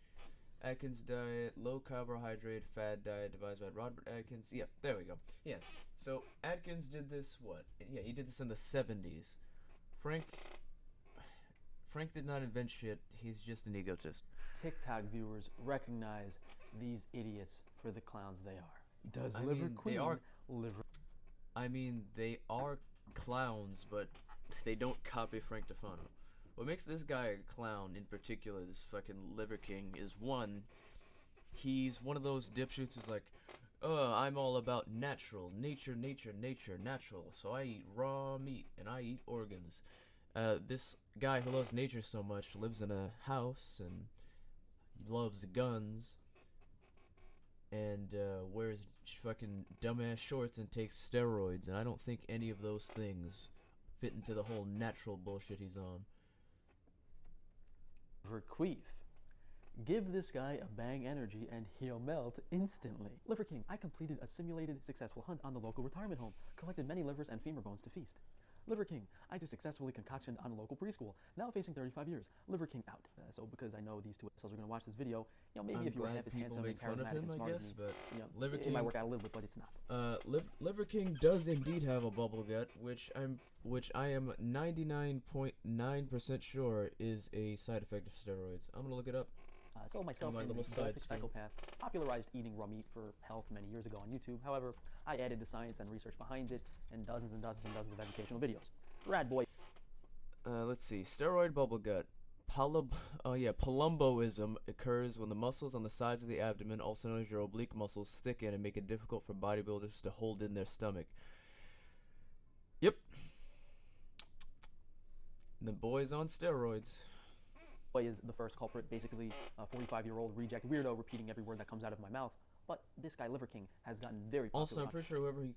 Atkins diet, low carbohydrate, fad diet devised by Robert Atkins. Yeah, there we go. Yeah, so Atkins did this, what? Yeah, he did this in the 70s. Frank did not invent shit. He's just an egotist. TikTok viewers recognize these idiots for the clowns they are. Does Liver Queen liver? I mean, they are clowns, but they don't copy Frank Tufano. What makes this guy a clown in particular, this fucking Liver King, is one, he's one of those dipshits who's like, I'm all about natural, nature, natural, so I eat raw meat and I eat organs. This guy who loves nature so much lives in a house and loves guns and wears fucking dumbass shorts and takes steroids, and I don't think any of those things fit into the whole natural bullshit he's on. Verqueef. Give this guy a bang energy and he'll melt instantly. Liver King, I completed a simulated successful hunt on the local retirement home, collected many livers and femur bones to feast. Liver King, I just successfully concoctioned on a local preschool, now facing 35 years. Liver King out. So because I know these two assholes are going to watch this video, maybe I'm if you were glad half as people handsome make and fun of charismatic him, and smart I as guess, me, but Liver it King might work out a little bit, but it's not. Liver King does indeed have a bubble gut, which I am 99.9% sure is a side effect of steroids. I'm gonna look it up. So myself my and little the side prolific stream. psychopath popularized eating raw meat for health many years ago on YouTube. However, I added the science and research behind it and dozens and dozens and dozens of educational videos. Rad boy. Let's see. Steroid bubble gut. Palumboism occurs when the muscles on the sides of the abdomen, also known as your oblique muscles, thicken and make it difficult for bodybuilders to hold in their stomach. Yep. The boy's on steroids. Boy is the first culprit, basically a 45-year-old reject weirdo repeating every word that comes out of my mouth. But this guy, Liver King, has gotten very popular. Also, I'm pretty sure whoever he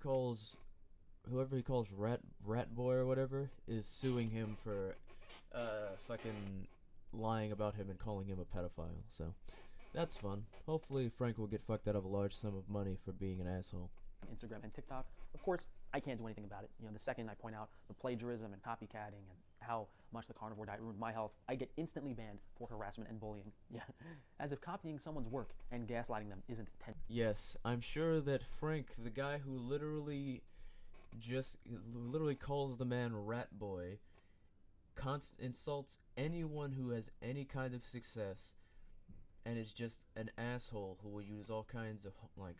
calls rat boy or whatever is suing him for fucking lying about him and calling him a pedophile. So that's fun. Hopefully Frank will get fucked out of a large sum of money for being an asshole. Instagram and TikTok. Of course, I can't do anything about it. The second I point out the plagiarism and copycatting and how much the carnivore diet ruined my health, I get instantly banned for harassment and bullying. Yeah, as if copying someone's work and gaslighting them isn't Yes, I'm sure that Frank, the guy who literally calls the man rat boy, insults anyone who has any kind of success, and is just an asshole who will use all kinds of like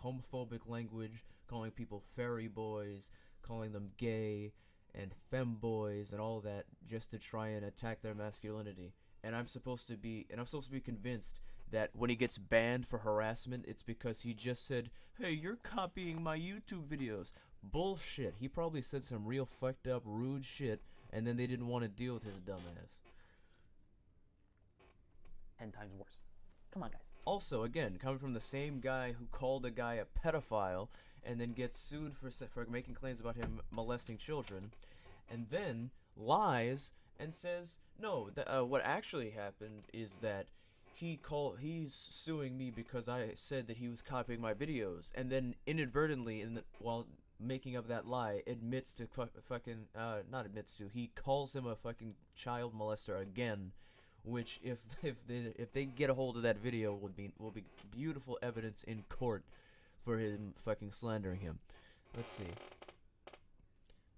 homophobic language, calling people fairy boys, calling them gay and femboys and all that, just to try and attack their masculinity. And I'm supposed to be convinced that when he gets banned for harassment, it's because he just said, "Hey, you're copying my YouTube videos." Bullshit. He probably said some real fucked up, rude shit, and then they didn't want to deal with his dumb ass. 10 times worse. Come on, guys. Also, again, coming from the same guy who called a guy a pedophile and then gets sued for making claims about him molesting children, and then lies and says, no, what actually happened is that he's suing me because I said that he was copying my videos, and then inadvertently, while making up that lie, admits to he calls him a fucking child molester again. Which, if they get a hold of that video, will be beautiful evidence in court for him fucking slandering him. Let's see.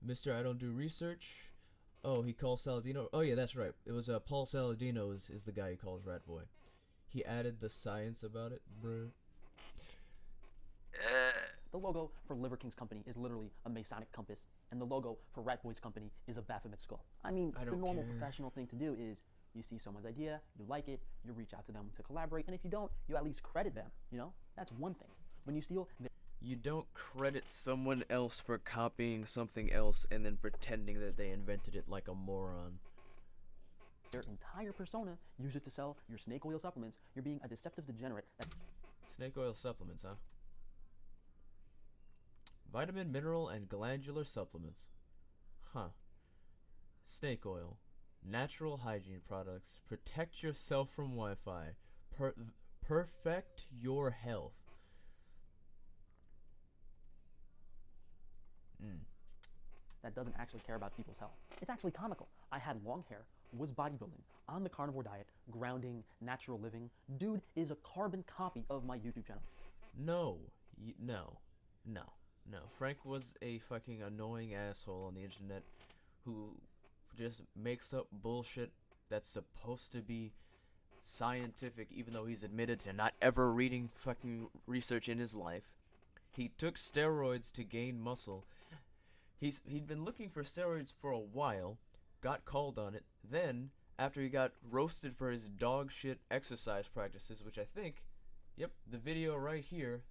Mr. I don't do research. Oh, he calls Saladino. Oh yeah, that's right. It was Paul Saladino is the guy he calls Rat Boy. He added the science about it, bruh. The logo for Liver King's company is literally a Masonic compass, and the logo for Rat Boy's company is a Baphomet skull. I mean, the normal professional thing to do is you see someone's idea, you like it, you reach out to them to collaborate, and if you don't, you at least credit them, you know? That's one thing. When you steal... You don't credit someone else for copying something else and then pretending that they invented it like a moron. Their entire persona, use it to sell your snake oil supplements, you're being a deceptive degenerate. Snake oil supplements, huh? Vitamin, mineral, and glandular supplements. Huh. Snake oil. Natural hygiene products. Protect yourself from Wi-Fi. Perfect your health. That doesn't actually care about people's health. It's actually comical. I had long hair, was bodybuilding, on the carnivore diet, grounding, natural living. Dude is a carbon copy of my YouTube channel. No. Frank was a fucking annoying asshole on the internet who just makes up bullshit that's supposed to be scientific, even though he's admitted to not ever reading fucking research in his life. He took steroids to gain muscle. He'd been looking for steroids for a while, got called on it, then, after he got roasted for his dog shit exercise practices, which I think, yep, the video right here,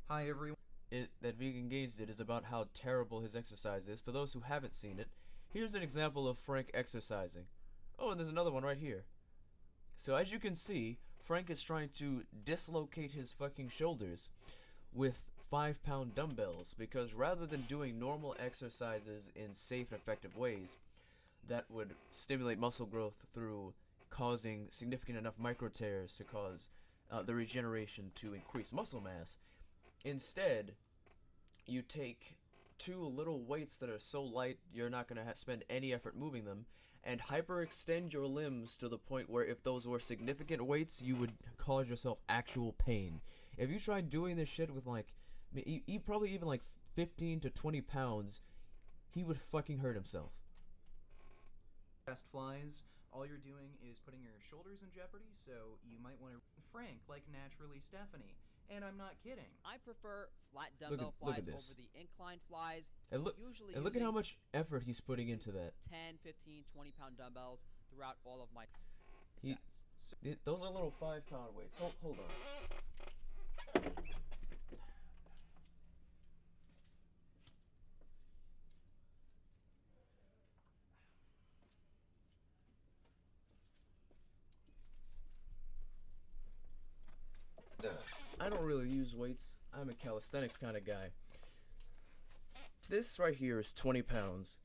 hi everyone, that Vegan Gains did is about how terrible his exercise is. For those who haven't seen it, here's an example of Frank exercising. Oh, and there's another one right here. So as you can see, Frank is trying to dislocate his fucking shoulders with 5-pound dumbbells, because rather than doing normal exercises in safe and effective ways that would stimulate muscle growth through causing significant enough micro tears to cause the regeneration to increase muscle mass, instead you take two little weights that are so light you're not going to spend any effort moving them, and hyperextend your limbs to the point where if those were significant weights, you would cause yourself actual pain. If you tried doing this shit with like, probably even like 15 to 20 pounds, he would fucking hurt himself. fast flies, all you're doing is putting your shoulders in jeopardy, so you might want to Frank like naturally Stephanie. And I'm not kidding. I prefer flat dumbbell look flies at this. over the incline flies. And look at how much effort he's putting into that. 10, 15, 20-pound dumbbells throughout all of my He- sets. Those are little 5-pound weights. Hold on. I don't really use weights. I'm a calisthenics kind of guy. This right here is 20 pounds.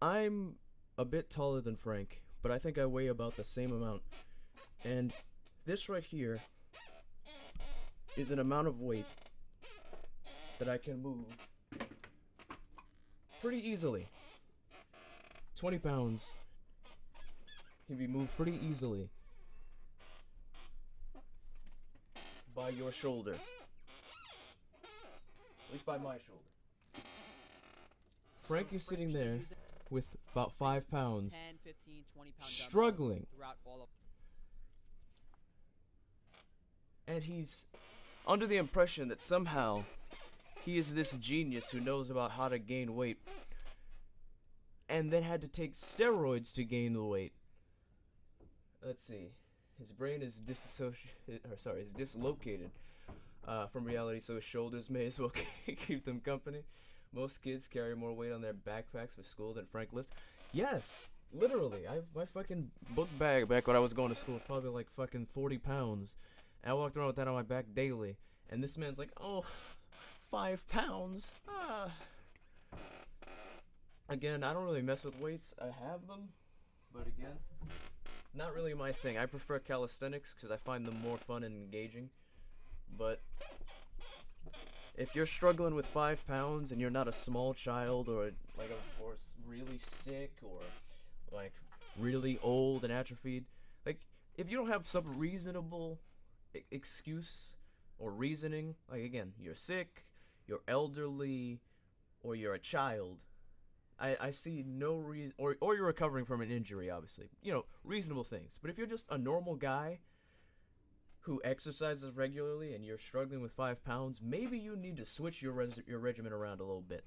I'm a bit taller than Frank, but I think I weigh about the same amount. And this right here is an amount of weight that I can move pretty easily. 20 pounds can be moved pretty easily by your shoulder. At least by my shoulder. Frank is sitting there with about 5 pounds, 10, 15, 20-pound struggling. throughout all of And he's under the impression that somehow he is this genius who knows about how to gain weight, and then had to take steroids to gain the weight. Let's see. His brain is dislocated from reality, so his shoulders may as well keep them company. Most kids carry more weight on their backpacks for school than Frank lists. Yes, literally. My fucking book bag back when I was going to school was probably like fucking 40 pounds. And I walked around with that on my back daily. And this man's like, oh, 5 pounds. Again, I don't really mess with weights. I have them, but again, not really my thing. I prefer calisthenics because I find them more fun and engaging. But if you're struggling with 5 pounds and you're not a small child or or really sick or like really old and atrophied, like if you don't have some reasonable excuse or reasoning, like again, you're sick, you're elderly, or you're a child, I see no reason, or you're recovering from an injury, obviously, reasonable things. But if you're just a normal guy who exercises regularly and you're struggling with 5 pounds, maybe you need to switch your regimen around a little bit.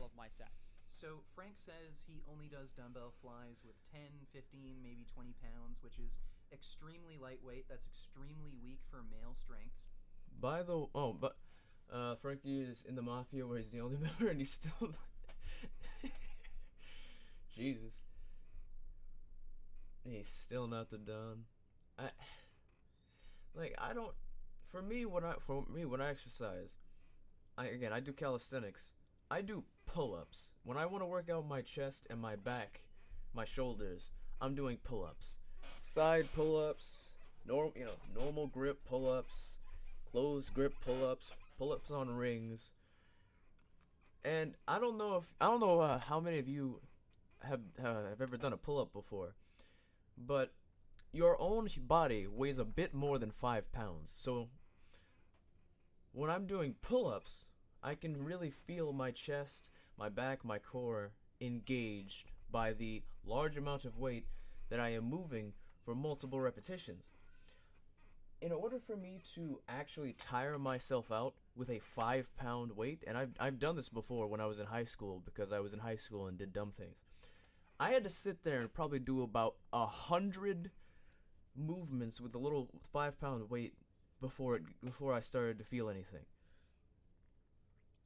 Of my sets. So Frank says he only does dumbbell flies with 10, 15, maybe 20 pounds, which is extremely lightweight. That's extremely weak for male strengths. Frankie is in the mafia where he's the only member and he's still Jesus. He's still not the Don. For me when I exercise, I do calisthenics. I do pull-ups. When I want to work out my chest and my back, my shoulders, I'm doing pull-ups. Side pull-ups, normal grip pull-ups, closed grip pull-ups, pull-ups on rings. And I don't know how many of you have ever done a pull-up before, but your own body weighs a bit more than 5 pounds. So when I'm doing pull-ups, I can really feel my chest, my back, my core engaged by the large amount of weight that I am moving for multiple repetitions. In order for me to actually tire myself out with a 5-pound weight, and I've done this before when I was in high school, because I was in high school and did dumb things, I had to sit there and probably do about 100 movements with a little 5-pound weight before I started to feel anything.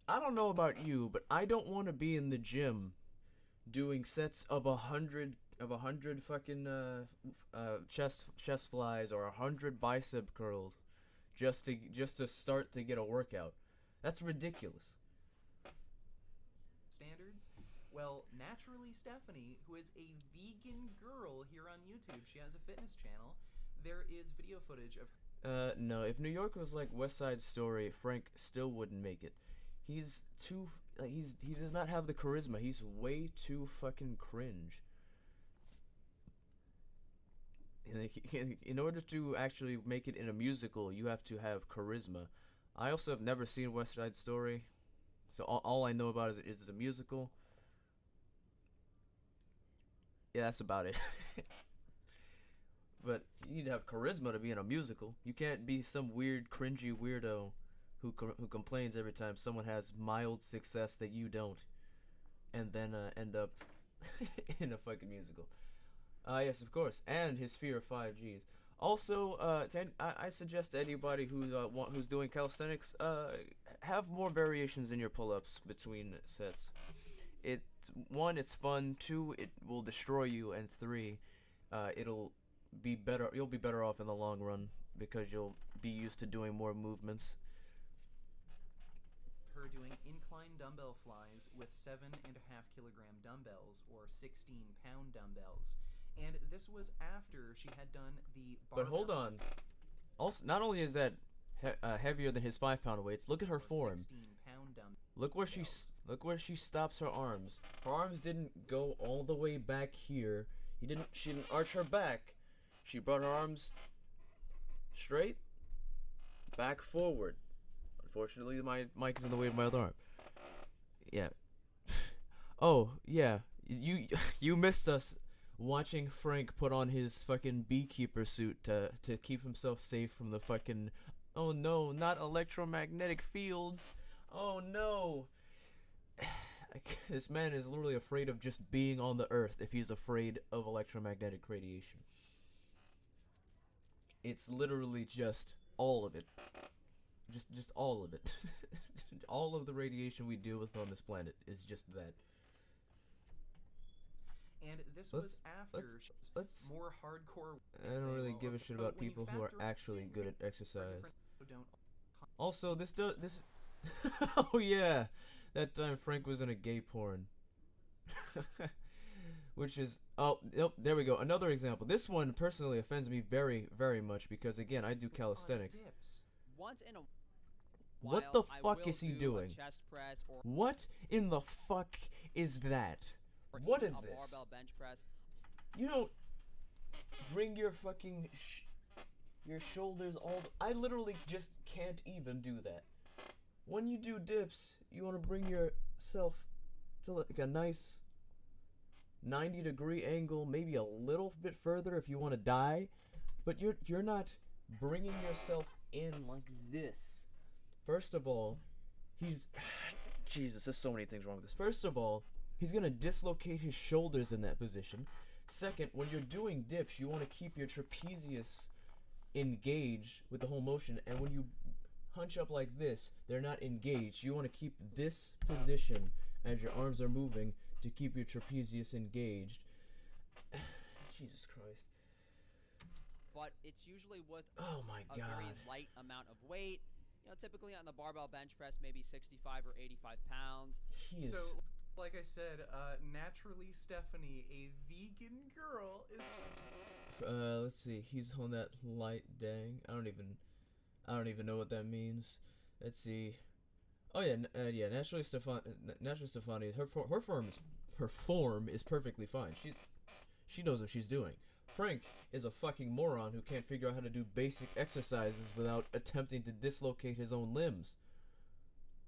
I don't know about you, but I don't want to be in the gym doing sets of 100 fucking chest flies or 100 bicep curls just to start to get a workout. That's ridiculous. Standards? Well, naturally Stephanie, who is a vegan girl here on YouTube, she has a fitness channel. There is video footage of her. No, if New York was like West Side Story, Frank still wouldn't make it. He's too he does not have the charisma. He's way too fucking cringe. In order to actually make it in a musical, you have to have charisma. I also have never seen West Side Story, so all I know about it is it's a musical. Yeah, that's about it. But you need to have charisma to be in a musical. You can't be some weird, cringy weirdo who complains every time someone has mild success that you don't, and then end up in a fucking musical. Yes, of course, and his fear of 5Gs. Also, I suggest to anybody who's doing calisthenics, have more variations in your pull-ups between sets. One, it's fun. 2, it will destroy you, and 3, it'll be better. You'll be better off in the long run because you'll be used to doing more movements. Her doing incline dumbbell flies with 7.5 kilogram dumbbells or 16-pound dumbbells. And this was after she had done the barbell. But hold on. Also, not only is that heavier than his 5-pound weights, look at her form. 16-pound dumbbells. Look where she stops her arms. Her arms didn't go all the way back here. She didn't arch her back. She brought her arms straight, back forward. Unfortunately, my mic is in the way of my other arm. Yeah. Oh, yeah. You missed us watching Frank put on his fucking beekeeper suit to keep himself safe from the fucking, oh no, not electromagnetic fields. Oh no! This man is literally afraid of just being on the Earth if he's afraid of electromagnetic radiation. It's literally just all of it. Just all of it. All of the radiation we deal with on this planet is just that. And this was after let's more hardcore. I don't really give a shit about people who are actually good at exercise. Also, this. Oh yeah, that time Frank was in a gay porn. Which is, oh, nope, there we go. Another example. This one personally offends me very, very much because, again, I do calisthenics. Once in a What the while, fuck is he do a doing? chest press or What in the fuck is that? What is a this? barbell bench press. You don't bring your fucking your shoulders all. I literally just can't even do that. When you do dips, you want to bring yourself to like a nice 90-degree angle, maybe a little bit further if you want to die, but you're not bringing yourself in like this. First of all, Jesus, there's so many things wrong with this. First of all, he's gonna dislocate his shoulders in that position. Second, when you're doing dips, you want to keep your trapezius engaged with the whole motion, and when you hunch up like this, they're not engaged. You want to keep this position as your arms are moving to keep your trapezius engaged. Jesus Christ. But it's usually with Oh my a God. very light amount of weight. You know, typically on the barbell bench press, maybe 65 or 85 pounds. So, like I said, naturally Stephanie, a vegan girl, is. Let's see. He's on that light dang. I don't even know what that means. Let's see. Oh yeah, yeah. Naturally Stephanie is her form is perfectly fine. She knows what she's doing. Frank is a fucking moron who can't figure out how to do basic exercises without attempting to dislocate his own limbs.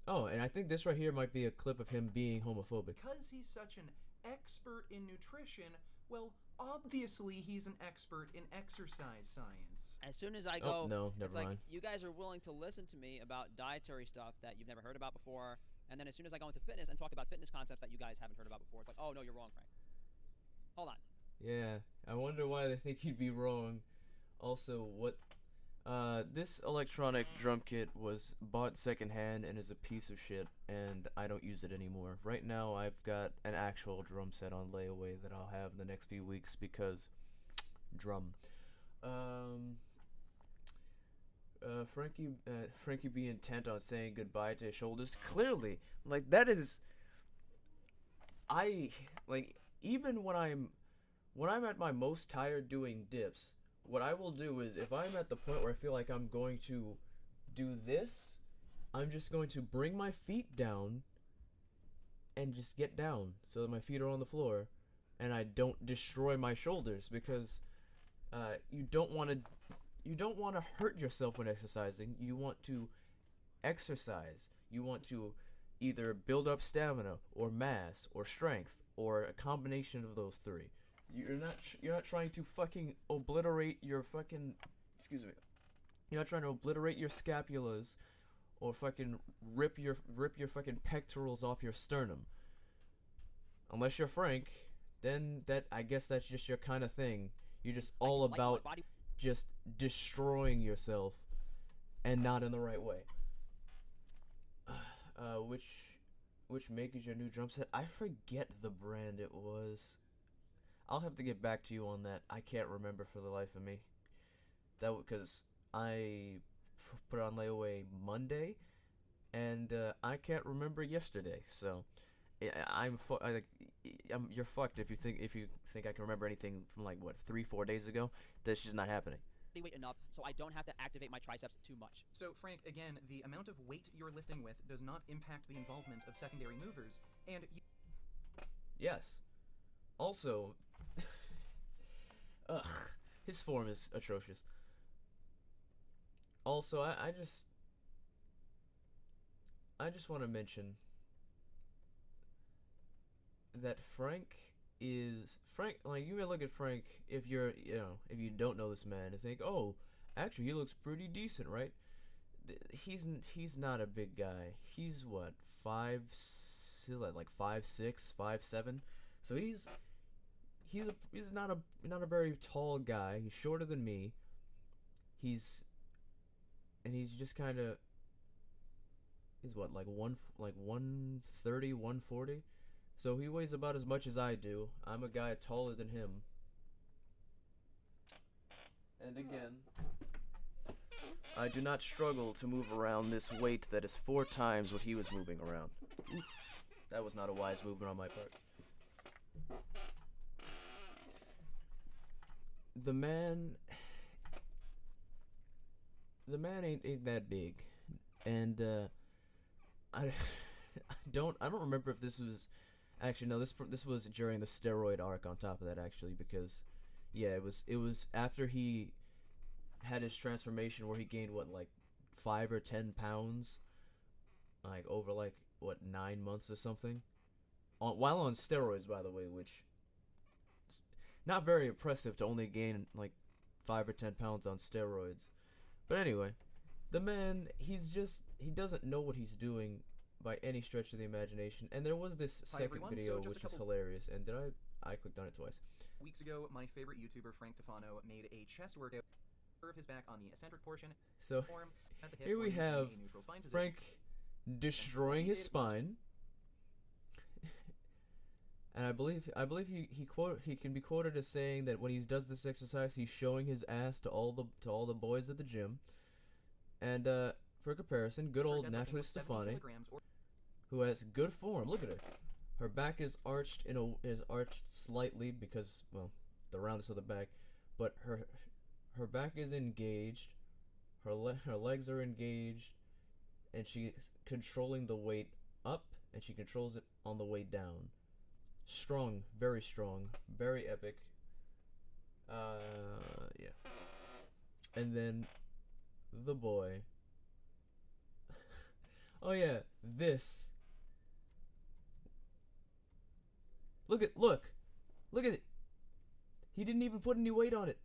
Oh, and I think this right here might be a clip of him being homophobic. Because he's such an expert in nutrition, well, obviously he's an expert in exercise science. As soon as I go, Oh, no, never it's mind. like you guys are willing to listen to me about dietary stuff that you've never heard about before, and then as soon as I go into fitness and talk about fitness concepts that you guys haven't heard about before, it's like, oh no, you're wrong, Frank. Hold on. Yeah, I wonder why they think he'd be wrong. Also, what this electronic drum kit was bought secondhand and is a piece of shit, and I don't use it anymore. Right now, I've got an actual drum set on layaway that I'll have in the next few weeks because drum. Frankie be intent on saying goodbye to his shoulders. Clearly, like that is. Even when I'm at my most tired doing dips, what I will do is if I'm at the point where I feel like I'm going to do this, I'm just going to bring my feet down and just get down so that my feet are on the floor and I don't destroy my shoulders because you don't want to hurt yourself when exercising. You want to exercise. You want to either build up stamina or mass or strength or a combination of those three. You're not trying to fucking obliterate your fucking, excuse me. You're not trying to obliterate your scapulas or fucking rip your fucking pectorals off your sternum. Unless you're Frank, then I guess that's just your kind of thing. You're just all about just destroying yourself and not in the right way. Which make is your new drum set? I forget the brand it was. I'll have to get back to you on that. I can't remember for the life of me. Because I put it on layaway Monday, and I can't remember yesterday. So you're fucked if you think I can remember anything from like what 3-4 days ago. That's just not happening. Weight enough so I don't have to activate my triceps too much. So Frank, again, the amount of weight you're lifting with does not impact the involvement of secondary movers, and Yes. Also, ugh, his form is atrocious. Also, I just want to mention that Frank, like you may look at Frank if if you don't know this man and think, oh, actually he looks pretty decent, right? he's not a big guy. He's what, he's like 5'6", 5'7", so he's not a very tall guy. He's shorter than me. He's just kind of, he's what, like 130, 140. So he weighs about as much as I do. I'm a guy taller than him. And again, I do not struggle to move around this weight that is 4 times what he was moving around. Oof, that was not a wise movement on my part. The man ain't that big, and I don't remember if this was, actually no, this was during the steroid arc on top of that, actually, because yeah, it was after he had his transformation where he gained what, like 5 or 10 pounds, like over like what, 9 months or something, while on steroids, by the way, which is not very impressive to only gain like 5 or 10 pounds on steroids. But anyway, the man, he doesn't know what he's doing by any stretch of the imagination. And there was this Hi, second everyone. video, So which is just a couple hilarious. And I clicked on it twice. weeks ago, my favorite YouTuber Frank Tufano made a chest workout. Curve his back on the eccentric portion. So Form at the hip here we where you have gain a neutral spine position. Frank destroying his spine. And I believe he can be quoted as saying that when he does this exercise, he's showing his ass to all the boys at the gym. And for comparison, good old Natalie Stefani, who has good form. Look at her. Her back is arched slightly because, well, the roundness of the back, but her back is engaged. Her legs are engaged, and she's controlling the weight up, and she controls it on the way down. Strong, very epic. Yeah. And then the boy. Oh yeah, this. Look at it. He didn't even put any weight on it.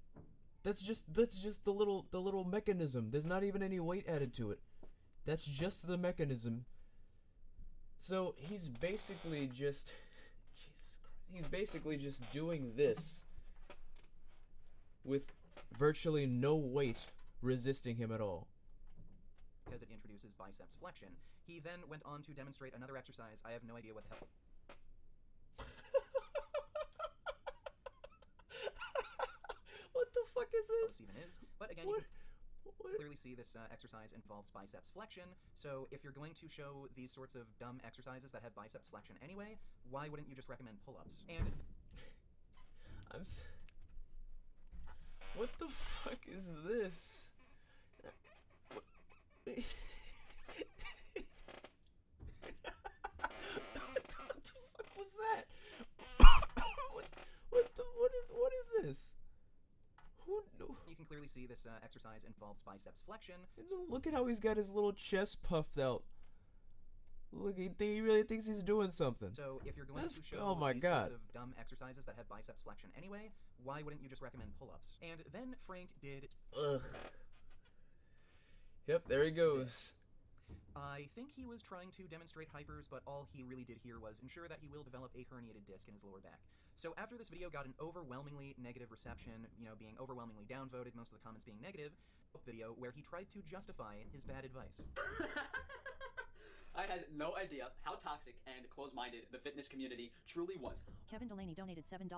That's just the little mechanism. There's not even any weight added to it. That's just the mechanism. So he's basically just doing this with virtually no weight resisting him at all. Because it introduces biceps flexion. He then went on to demonstrate another exercise. I have no idea what the hell What the fuck is this? this even is. But again, What? you can clearly see this exercise involves biceps flexion. So if you're going to show these sorts of dumb exercises that have biceps flexion anyway, why wouldn't you just recommend pull-ups? And What the fuck is this? What the fuck was that? What is this? Who knew? you can clearly see this exercise involves biceps flexion. Look at how he's got his little chest puffed out. Look, he really thinks he's doing something. So if you're going That's- to show oh my these God. sorts of dumb exercises that have biceps flexion anyway, why wouldn't you just recommend pull-ups? And then Frank did. Ugh. Yep, there he goes. I think he was trying to demonstrate hypers, but all he really did here was ensure that he will develop a herniated disc in his lower back. So after this video got an overwhelmingly negative reception, being overwhelmingly downvoted, most of the comments being negative, video where he tried to justify his bad advice. I had no idea how toxic and close-minded the fitness community truly was. Kevin Delaney donated $7.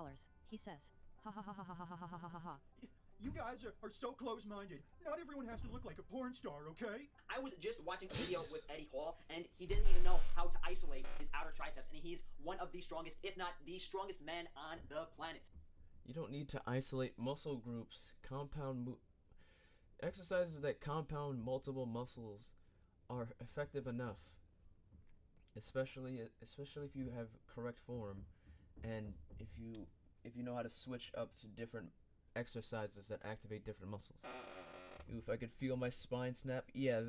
He says, ha ha ha ha ha ha ha ha ha ha ha. You guys are so close-minded. Not everyone has to look like a porn star, okay? I was just watching a video with Eddie Hall, and he didn't even know how to isolate his outer triceps, and he's one of the strongest, if not the strongest man on the planet. You don't need to isolate muscle groups. Exercises that compound multiple muscles are effective enough. Especially if you have correct form, and if you know how to switch up to different exercises that activate different muscles. Oof, I could feel my spine snap. Yeah,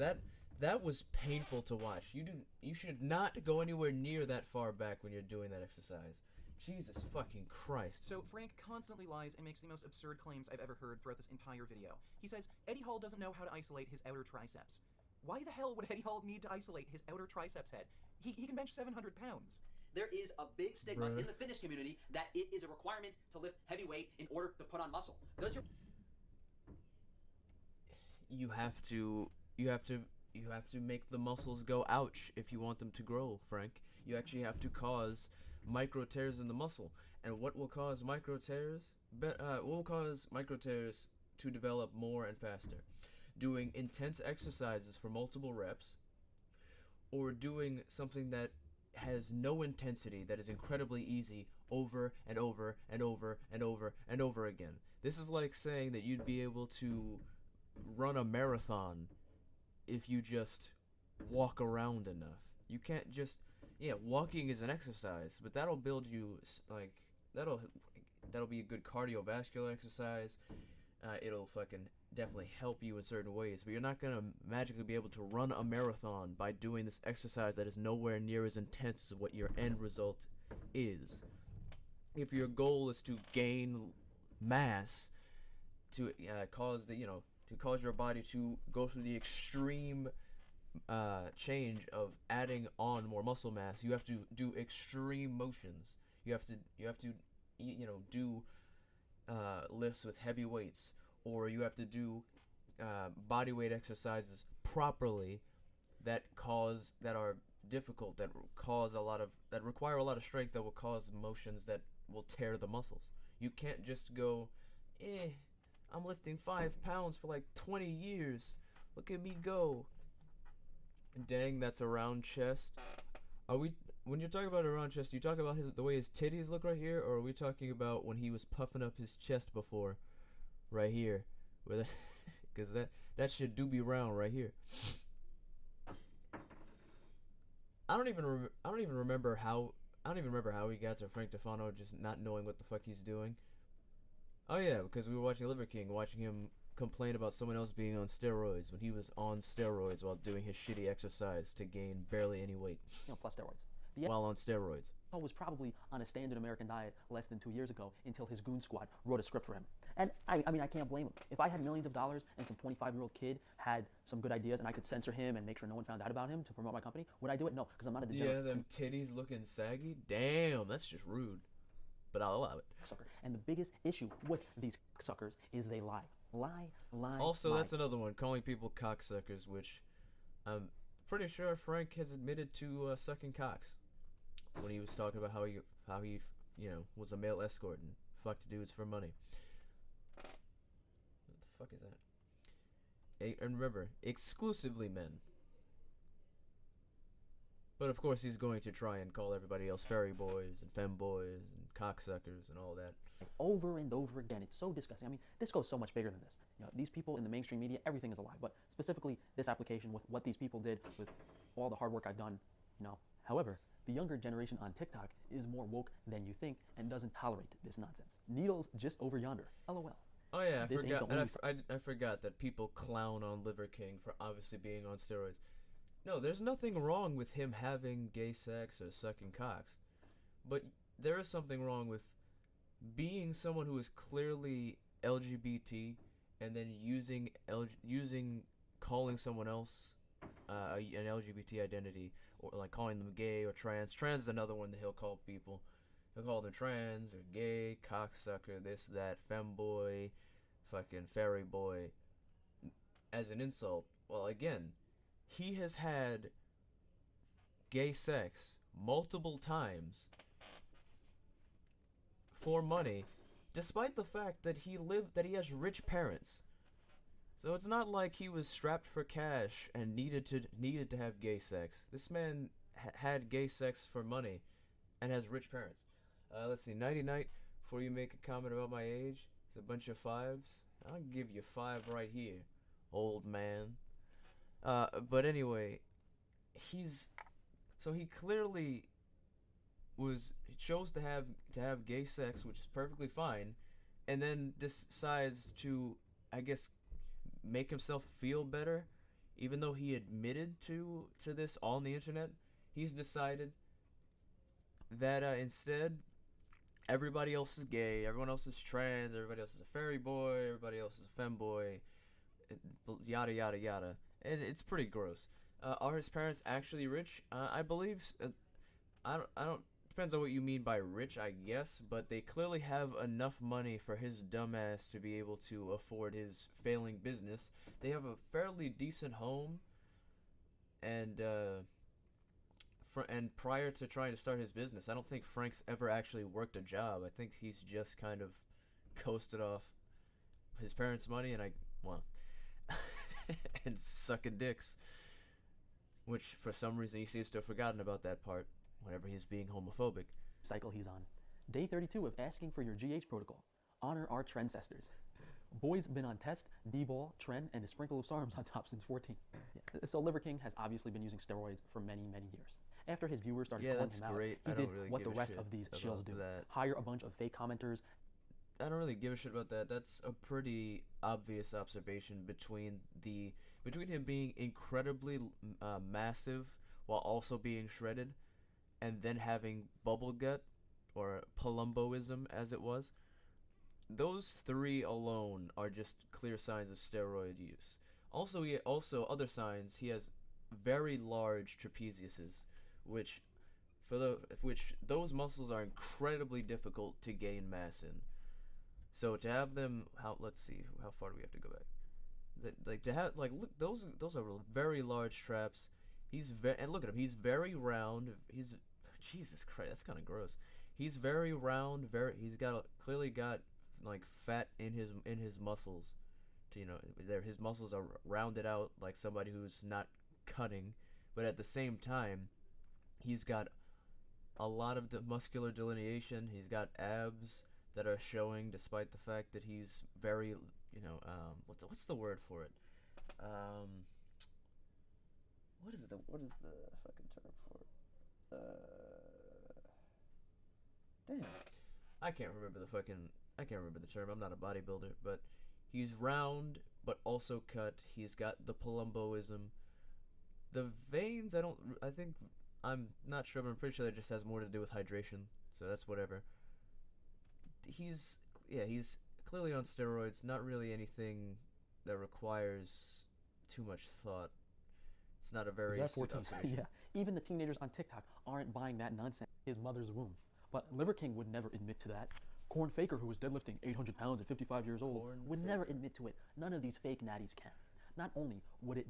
that was painful to watch. You should not go anywhere near that far back when you're doing that exercise. Jesus fucking Christ. So Frank constantly lies and makes the most absurd claims I've ever heard throughout this entire video. He says Eddie Hall doesn't know how to isolate his outer triceps. Why the hell would Eddie Hall need to isolate his outer triceps head? He can bench 700 pounds. There is a big stigma Bruh. in the fitness community that it is a requirement to lift heavy weight in order to put on muscle. Does your You have to make the muscles go ouch if you want them to grow, Frank. You actually have to cause micro tears in the muscle. And what will cause micro tears? To develop more and faster? Doing intense exercises for multiple reps, or doing something that has no intensity, that is incredibly easy over and over and over and over and over again. This is like saying that you'd be able to run a marathon if you just walk around enough. You can't just, walking is an exercise, but that'll build you, like, that'll be a good cardiovascular exercise. It'll fucking definitely help you in certain ways, but you're not gonna magically be able to run a marathon by doing this exercise that is nowhere near as intense as what your end result is. If your goal is to gain mass, to cause your body to go through the extreme change of adding on more muscle mass, you have to do extreme motions. You have to do lifts with heavy weights, or you have to do body weight exercises properly that are difficult, that require a lot of strength, that will cause motions that will tear the muscles. You can't just go, I'm lifting 5 pounds for like 20 years. Look at me go. Dang, that's a round chest. When you're talking about a round chest, you talk about the way his titties look right here, or are we talking about when he was puffing up his chest before, right here, because that shit do be round right here. I don't even remember how he got to Frank Tefano just not knowing what the fuck he's doing. Oh yeah, because we were watching Liver King, watching him complain about someone else being on steroids when he was on steroids while doing his shitty exercise to gain barely any weight. plus steroids? While on steroids. Was probably on a standard American diet less than 2 years ago until his goon squad wrote a script for him. And I can't blame him. If I had millions of dollars and some 25-year-old kid had some good ideas and I could censor him and make sure no one found out about him to promote my company, would I do it? No, because I'm not a degenerate. Yeah, them titties looking saggy? Damn, that's just rude. But I'll allow it. Sucker. And the biggest issue with these suckers is they lie. Also, lie. That's another one, calling people cocksuckers, which I'm pretty sure Frank has admitted to sucking cocks when he was talking about how he was a male escort and fucked dudes for money. What the fuck is that? And remember, exclusively men. But of course he's going to try and call everybody else fairy boys and femboys and cocksuckers and all that. Over and over again. It's so disgusting. I mean, this goes so much bigger than this. These people in the mainstream media, everything is a lie. But specifically, this application with what these people did, with all the hard work I've done, However, the younger generation on TikTok is more woke than you think and doesn't tolerate this nonsense. Needles just over yonder. LOL. Oh yeah, This ain't the only I forgot that people clown on Liver King for obviously being on steroids. No, there's nothing wrong with him having gay sex or sucking cocks. But there is something wrong with being someone who is clearly LGBT and then calling someone else an LGBT identity, or like calling them gay or trans. Trans is another one that he'll call people. He'll call them trans or gay, cocksucker, this, that, femboy, fucking fairy boy, as an insult. Well, again, he has had gay sex multiple times for money, despite the fact that he has rich parents. So it's not like he was strapped for cash and needed to have gay sex. This man had gay sex for money and has rich parents. Let's see, Nighty Night, before you make a comment about my age, it's a bunch of 5s. I'll give you 5 right here, old man. But anyway, he clearly chose to have gay sex, which is perfectly fine, and then decides to, I guess, make himself feel better, even though he admitted to this on the internet. He's decided that instead everybody else is gay, everyone else is trans, everybody else is a fairy boy, everybody else is a femboy, yada yada yada, It's pretty gross. Are his parents actually rich? I believe. I don't. Depends on what you mean by rich, I guess. But they clearly have enough money for his dumbass to be able to afford his failing business. They have a fairly decent home, and and prior to trying to start his business, I don't think Frank's ever actually worked a job. I think he's just kind of coasted off his parents' money and and sucking dicks. Which, for some reason, he seems to have forgotten about that part whenever he's being homophobic. Cycle he's on. Day 32 of asking for your GH protocol. Honor our trendsetters. Boy's been on test, D-ball, trend, and a sprinkle of SARMs on top since 14. Yeah. So Liver King has obviously been using steroids for many, many years. After his viewers started calling him out, he did what the rest of these shills do. Hire a bunch of fake commenters. I don't really give a shit about that. That's a pretty obvious observation between him being incredibly massive while also being shredded, and then having bubble gut, or palumboism as it was. Those three alone are just clear signs of steroid use. Also other signs, he has very large trapeziuses, which those muscles are incredibly difficult to gain mass in. So to have them, let's see, how far do we have to go back? Look, those are very large traps. And look at him, he's very round. Jesus Christ, that's kind of gross. He's very round. He's clearly got like fat in his muscles. His muscles are rounded out like somebody who's not cutting, but at the same time, he's got a lot of muscular delineation. He's got abs that are showing, despite the fact that he's very, what's the word for it? What is the fucking term for it? Damn, I can't remember the term. I'm not a bodybuilder, but he's round but also cut. He's got the palumboism. The veins, I'm not sure, but I'm pretty sure that just has more to do with hydration. So that's whatever. He's clearly on steroids. Not really anything that requires too much thought. It's not a very astute observation. Yeah, even the teenagers on TikTok aren't buying that nonsense. His mother's womb. But Liver King would never admit to that. Corn Faker, who was deadlifting 800 pounds at 55 years old, would never admit to it. None of these fake natties can. Not only would it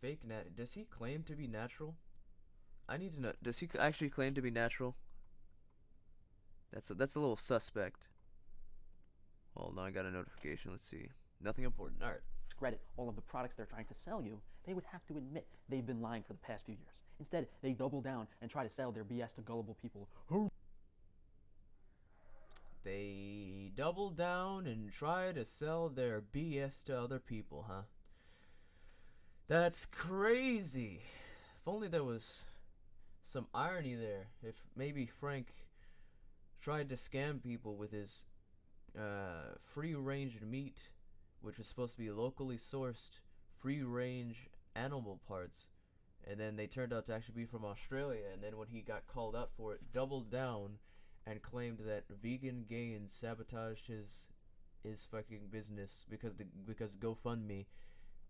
fake natty. Does he claim to be natural? I need to know. Does he actually claim to be natural? That's a little suspect. Hold on, I got a notification. Let's see. Nothing important. All right. Discredit all of the products they're trying to sell you, they would have to admit they've been lying for the past few years. Instead, they double down and try to sell their BS to gullible people. They double down and try to sell their BS to other people, huh? That's crazy. If only there was some irony there. If maybe Frank tried to scam people with his free-range meat, which was supposed to be locally sourced, free-range animal parts, and then they turned out to actually be from Australia, and then when he got called out for it, doubled down and claimed that Vegan Gains sabotaged his fucking business because GoFundMe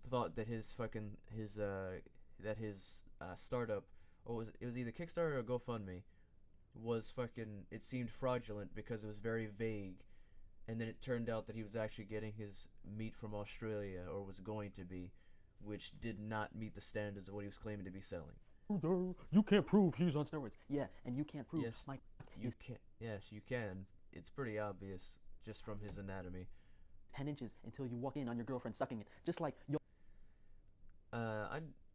thought that his startup, or it was either Kickstarter or GoFundMe, was fucking, it seemed fraudulent because it was very vague, and then it turned out that he was actually getting his meat from Australia, or was going to be, which did not meet the standards of what he was claiming to be selling. You can't prove he's on steroids. Yeah, and you can't prove Mike. You can. Yes, you can. It's pretty obvious just from his anatomy. 10 inches until you walk in on your girlfriend sucking it, just like yo.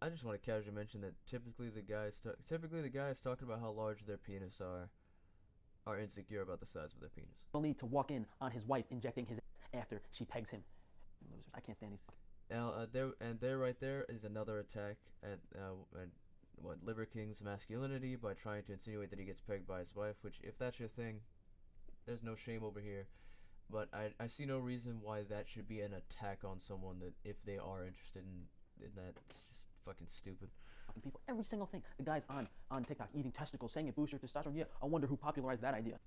I just want to casually mention that typically the guys talking about how large their penis are insecure about the size of their penis. You'll need to walk in on his wife injecting his after she pegs him. Losers. I can't stand these. There right there is another attack at Liver King's masculinity by trying to insinuate that he gets pegged by his wife, which, if that's your thing, there's no shame over here. But I see no reason why that should be an attack on someone that, if they are interested in that, it's just fucking stupid. People, every single thing. The guy's on TikTok eating testicles, saying it boosts your testosterone. Yeah, I wonder who popularized that idea.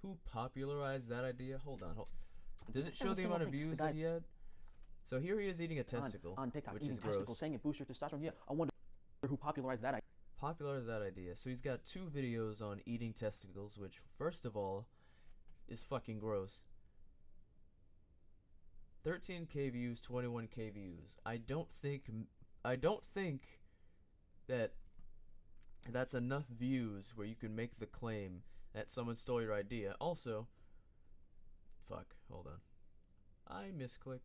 Who popularized that idea? Hold on. Does it show the amount of views that he had? So here he is eating a testicle, on TikTok, which eating is gross. testicles, saying it boosts your testosterone. Yeah, I wonder who popularized that idea. Popular is that idea. So he's got 2 videos on eating testicles, which, first of all, is fucking gross. 13K views, 21K views. I don't think that that's enough views where you can make the claim that someone stole your idea. Also, fuck, hold on. I misclicked.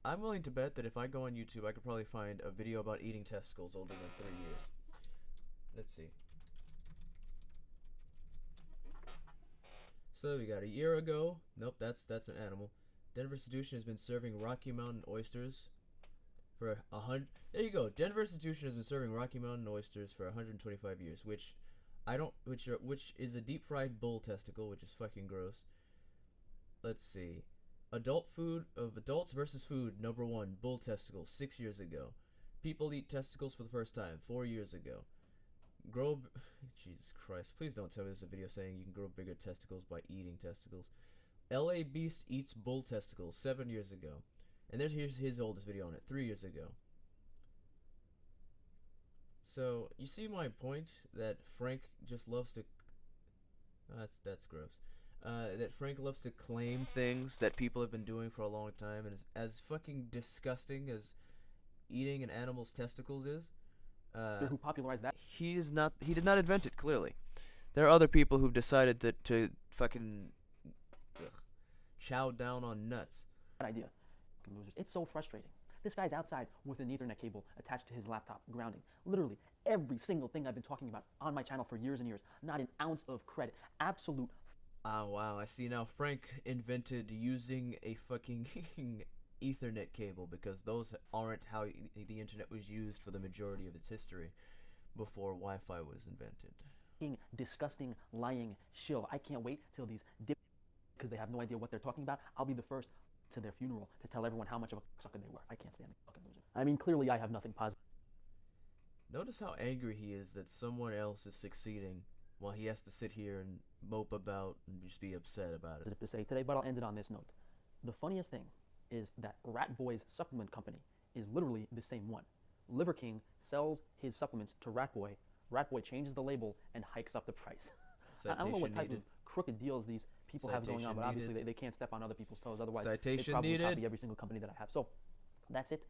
I'm willing to bet that if I go on YouTube, I could probably find a video about eating testicles older than 3 years. Let's see. So we got a year ago. Nope, that's an animal. Denver Institution has been serving Rocky Mountain oysters for 100. There you go. Denver Institution has been serving Rocky Mountain oysters for 125 years, which is a deep fried bull testicle, which is fucking gross. Let's see. Adults versus food, number 1, bull testicles, 6 years ago. People eat testicles for the first time, 4 years ago. Jesus Christ, please don't tell me there's a video saying you can grow bigger testicles by eating testicles. LA Beast eats bull testicles, 7 years ago. And here's his oldest video on it, 3 years ago. So, you see my point that Frank just loves to... that's gross. That Frank loves to claim things that people have been doing for a long time, and is as fucking disgusting as eating an animal's testicles is. Who popularized that? He did not invent it, clearly. There are other people who've decided that to fucking chow down on nuts. Idea. Losers. It's so frustrating. This guy's outside with an Ethernet cable attached to his laptop, grounding. Literally every single thing I've been talking about on my channel for years and years. Not an ounce of credit. Absolute. Oh wow, I see now. Frank invented using a fucking Ethernet cable, because those aren't how the internet was used for the majority of its history before Wi-Fi was invented. Disgusting, lying shill. I can't wait till these because they have no idea what they're talking about. I'll be the first to their funeral to tell everyone how much of a sucker they were. I can't stand the fucking loser. I mean, clearly I have nothing positive. Notice how angry he is that someone else is succeeding while he has to sit here and mope about and just be upset about it. To say today, but I'll end it on this note. The funniest thing is that Rat Boy's supplement company is literally the same one. Liver King sells his supplements to Rat Boy. Rat Boy changes the label and hikes up the price. I don't know what type of crooked deals these people have going on, but obviously they can't step on other people's toes. Otherwise, they probably copy every single company that I have. So that's it.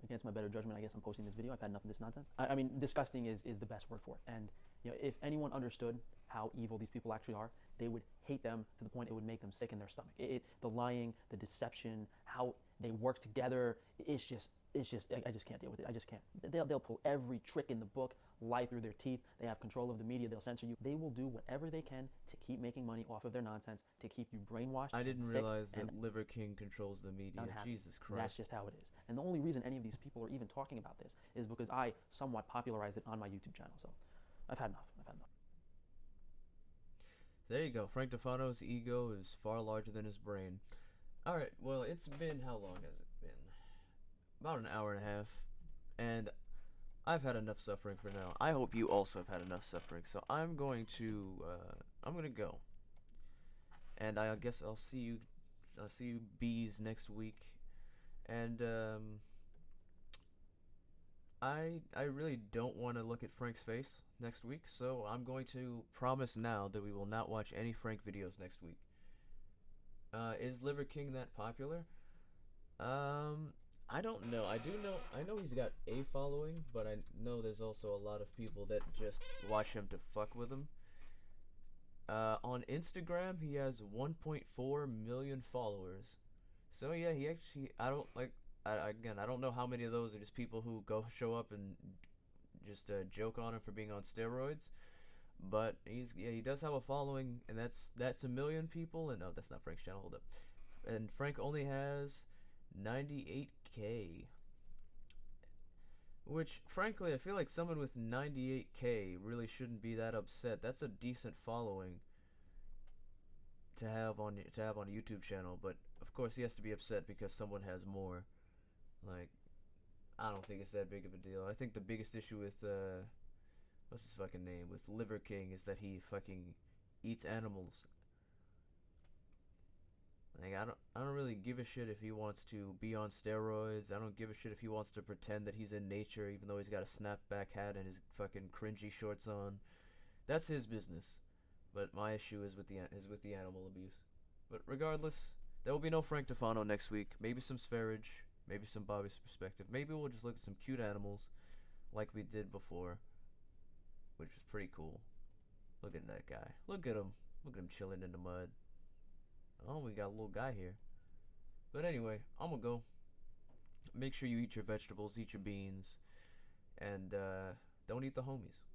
Against my better judgment, I guess I'm posting this video. I've had enough of this nonsense. I mean, disgusting is the best word for it. And you know, if anyone understood how evil these people actually are, they would hate them to the point it would make them sick in their stomach. The lying, the deception, how they work together, it's just, I just can't deal with it. I just can't. They'll pull every trick in the book, lie through their teeth. They have control of the media. They'll censor you. They will do whatever they can to keep making money off of their nonsense, to keep you brainwashed. I didn't realize that Liver King controls the media. Jesus Christ. That's just how it is. And the only reason any of these people are even talking about this is because I somewhat popularized it on my YouTube channel. So I've had enough. There you go. Frank Defano's ego is far larger than his brain. Alright, well, it's been, how long has it been? About an hour and a half. And I've had enough suffering for now. I hope you also have had enough suffering. So I'm going to go. And I guess I'll see you bees next week. And I really don't want to look at Frank's face next week, so I'm going to promise now that we will not watch any Frank videos next week. Is Liver King that popular? I don't know. I know he's got a following, but I know there's also a lot of people that just watch him to fuck with him. On Instagram, he has 1.4 million followers. So yeah, he actually, I don't know how many of those are just people who show up and just joke on him for being on steroids, but he does have a following, and that's 1 million people. And no, that's not Frank's channel. Hold up. And Frank only has 98K, which frankly I feel like someone with 98K really shouldn't be that upset. That's a decent following to have on a YouTube channel, but of course he has to be upset because someone has more. Like, I don't think it's that big of a deal. I think the biggest issue with what's his fucking name, with Liver King, is that he fucking eats animals. Like I don't really give a shit if he wants to be on steroids. I don't give a shit if he wants to pretend that he's in nature even though he's got a snapback hat and his fucking cringy shorts on. That's his business. But my issue is with the animal abuse. But regardless, there will be no Frank Tefano next week. Maybe some Sverage, maybe some Bobby's perspective. Maybe we'll just look at some cute animals like we did before, which is pretty cool. Look at that guy. Look at him. Look at him chilling in the mud. Oh, we got a little guy here. But anyway, I'm gonna go. Make sure you eat your vegetables, eat your beans, and don't eat the homies.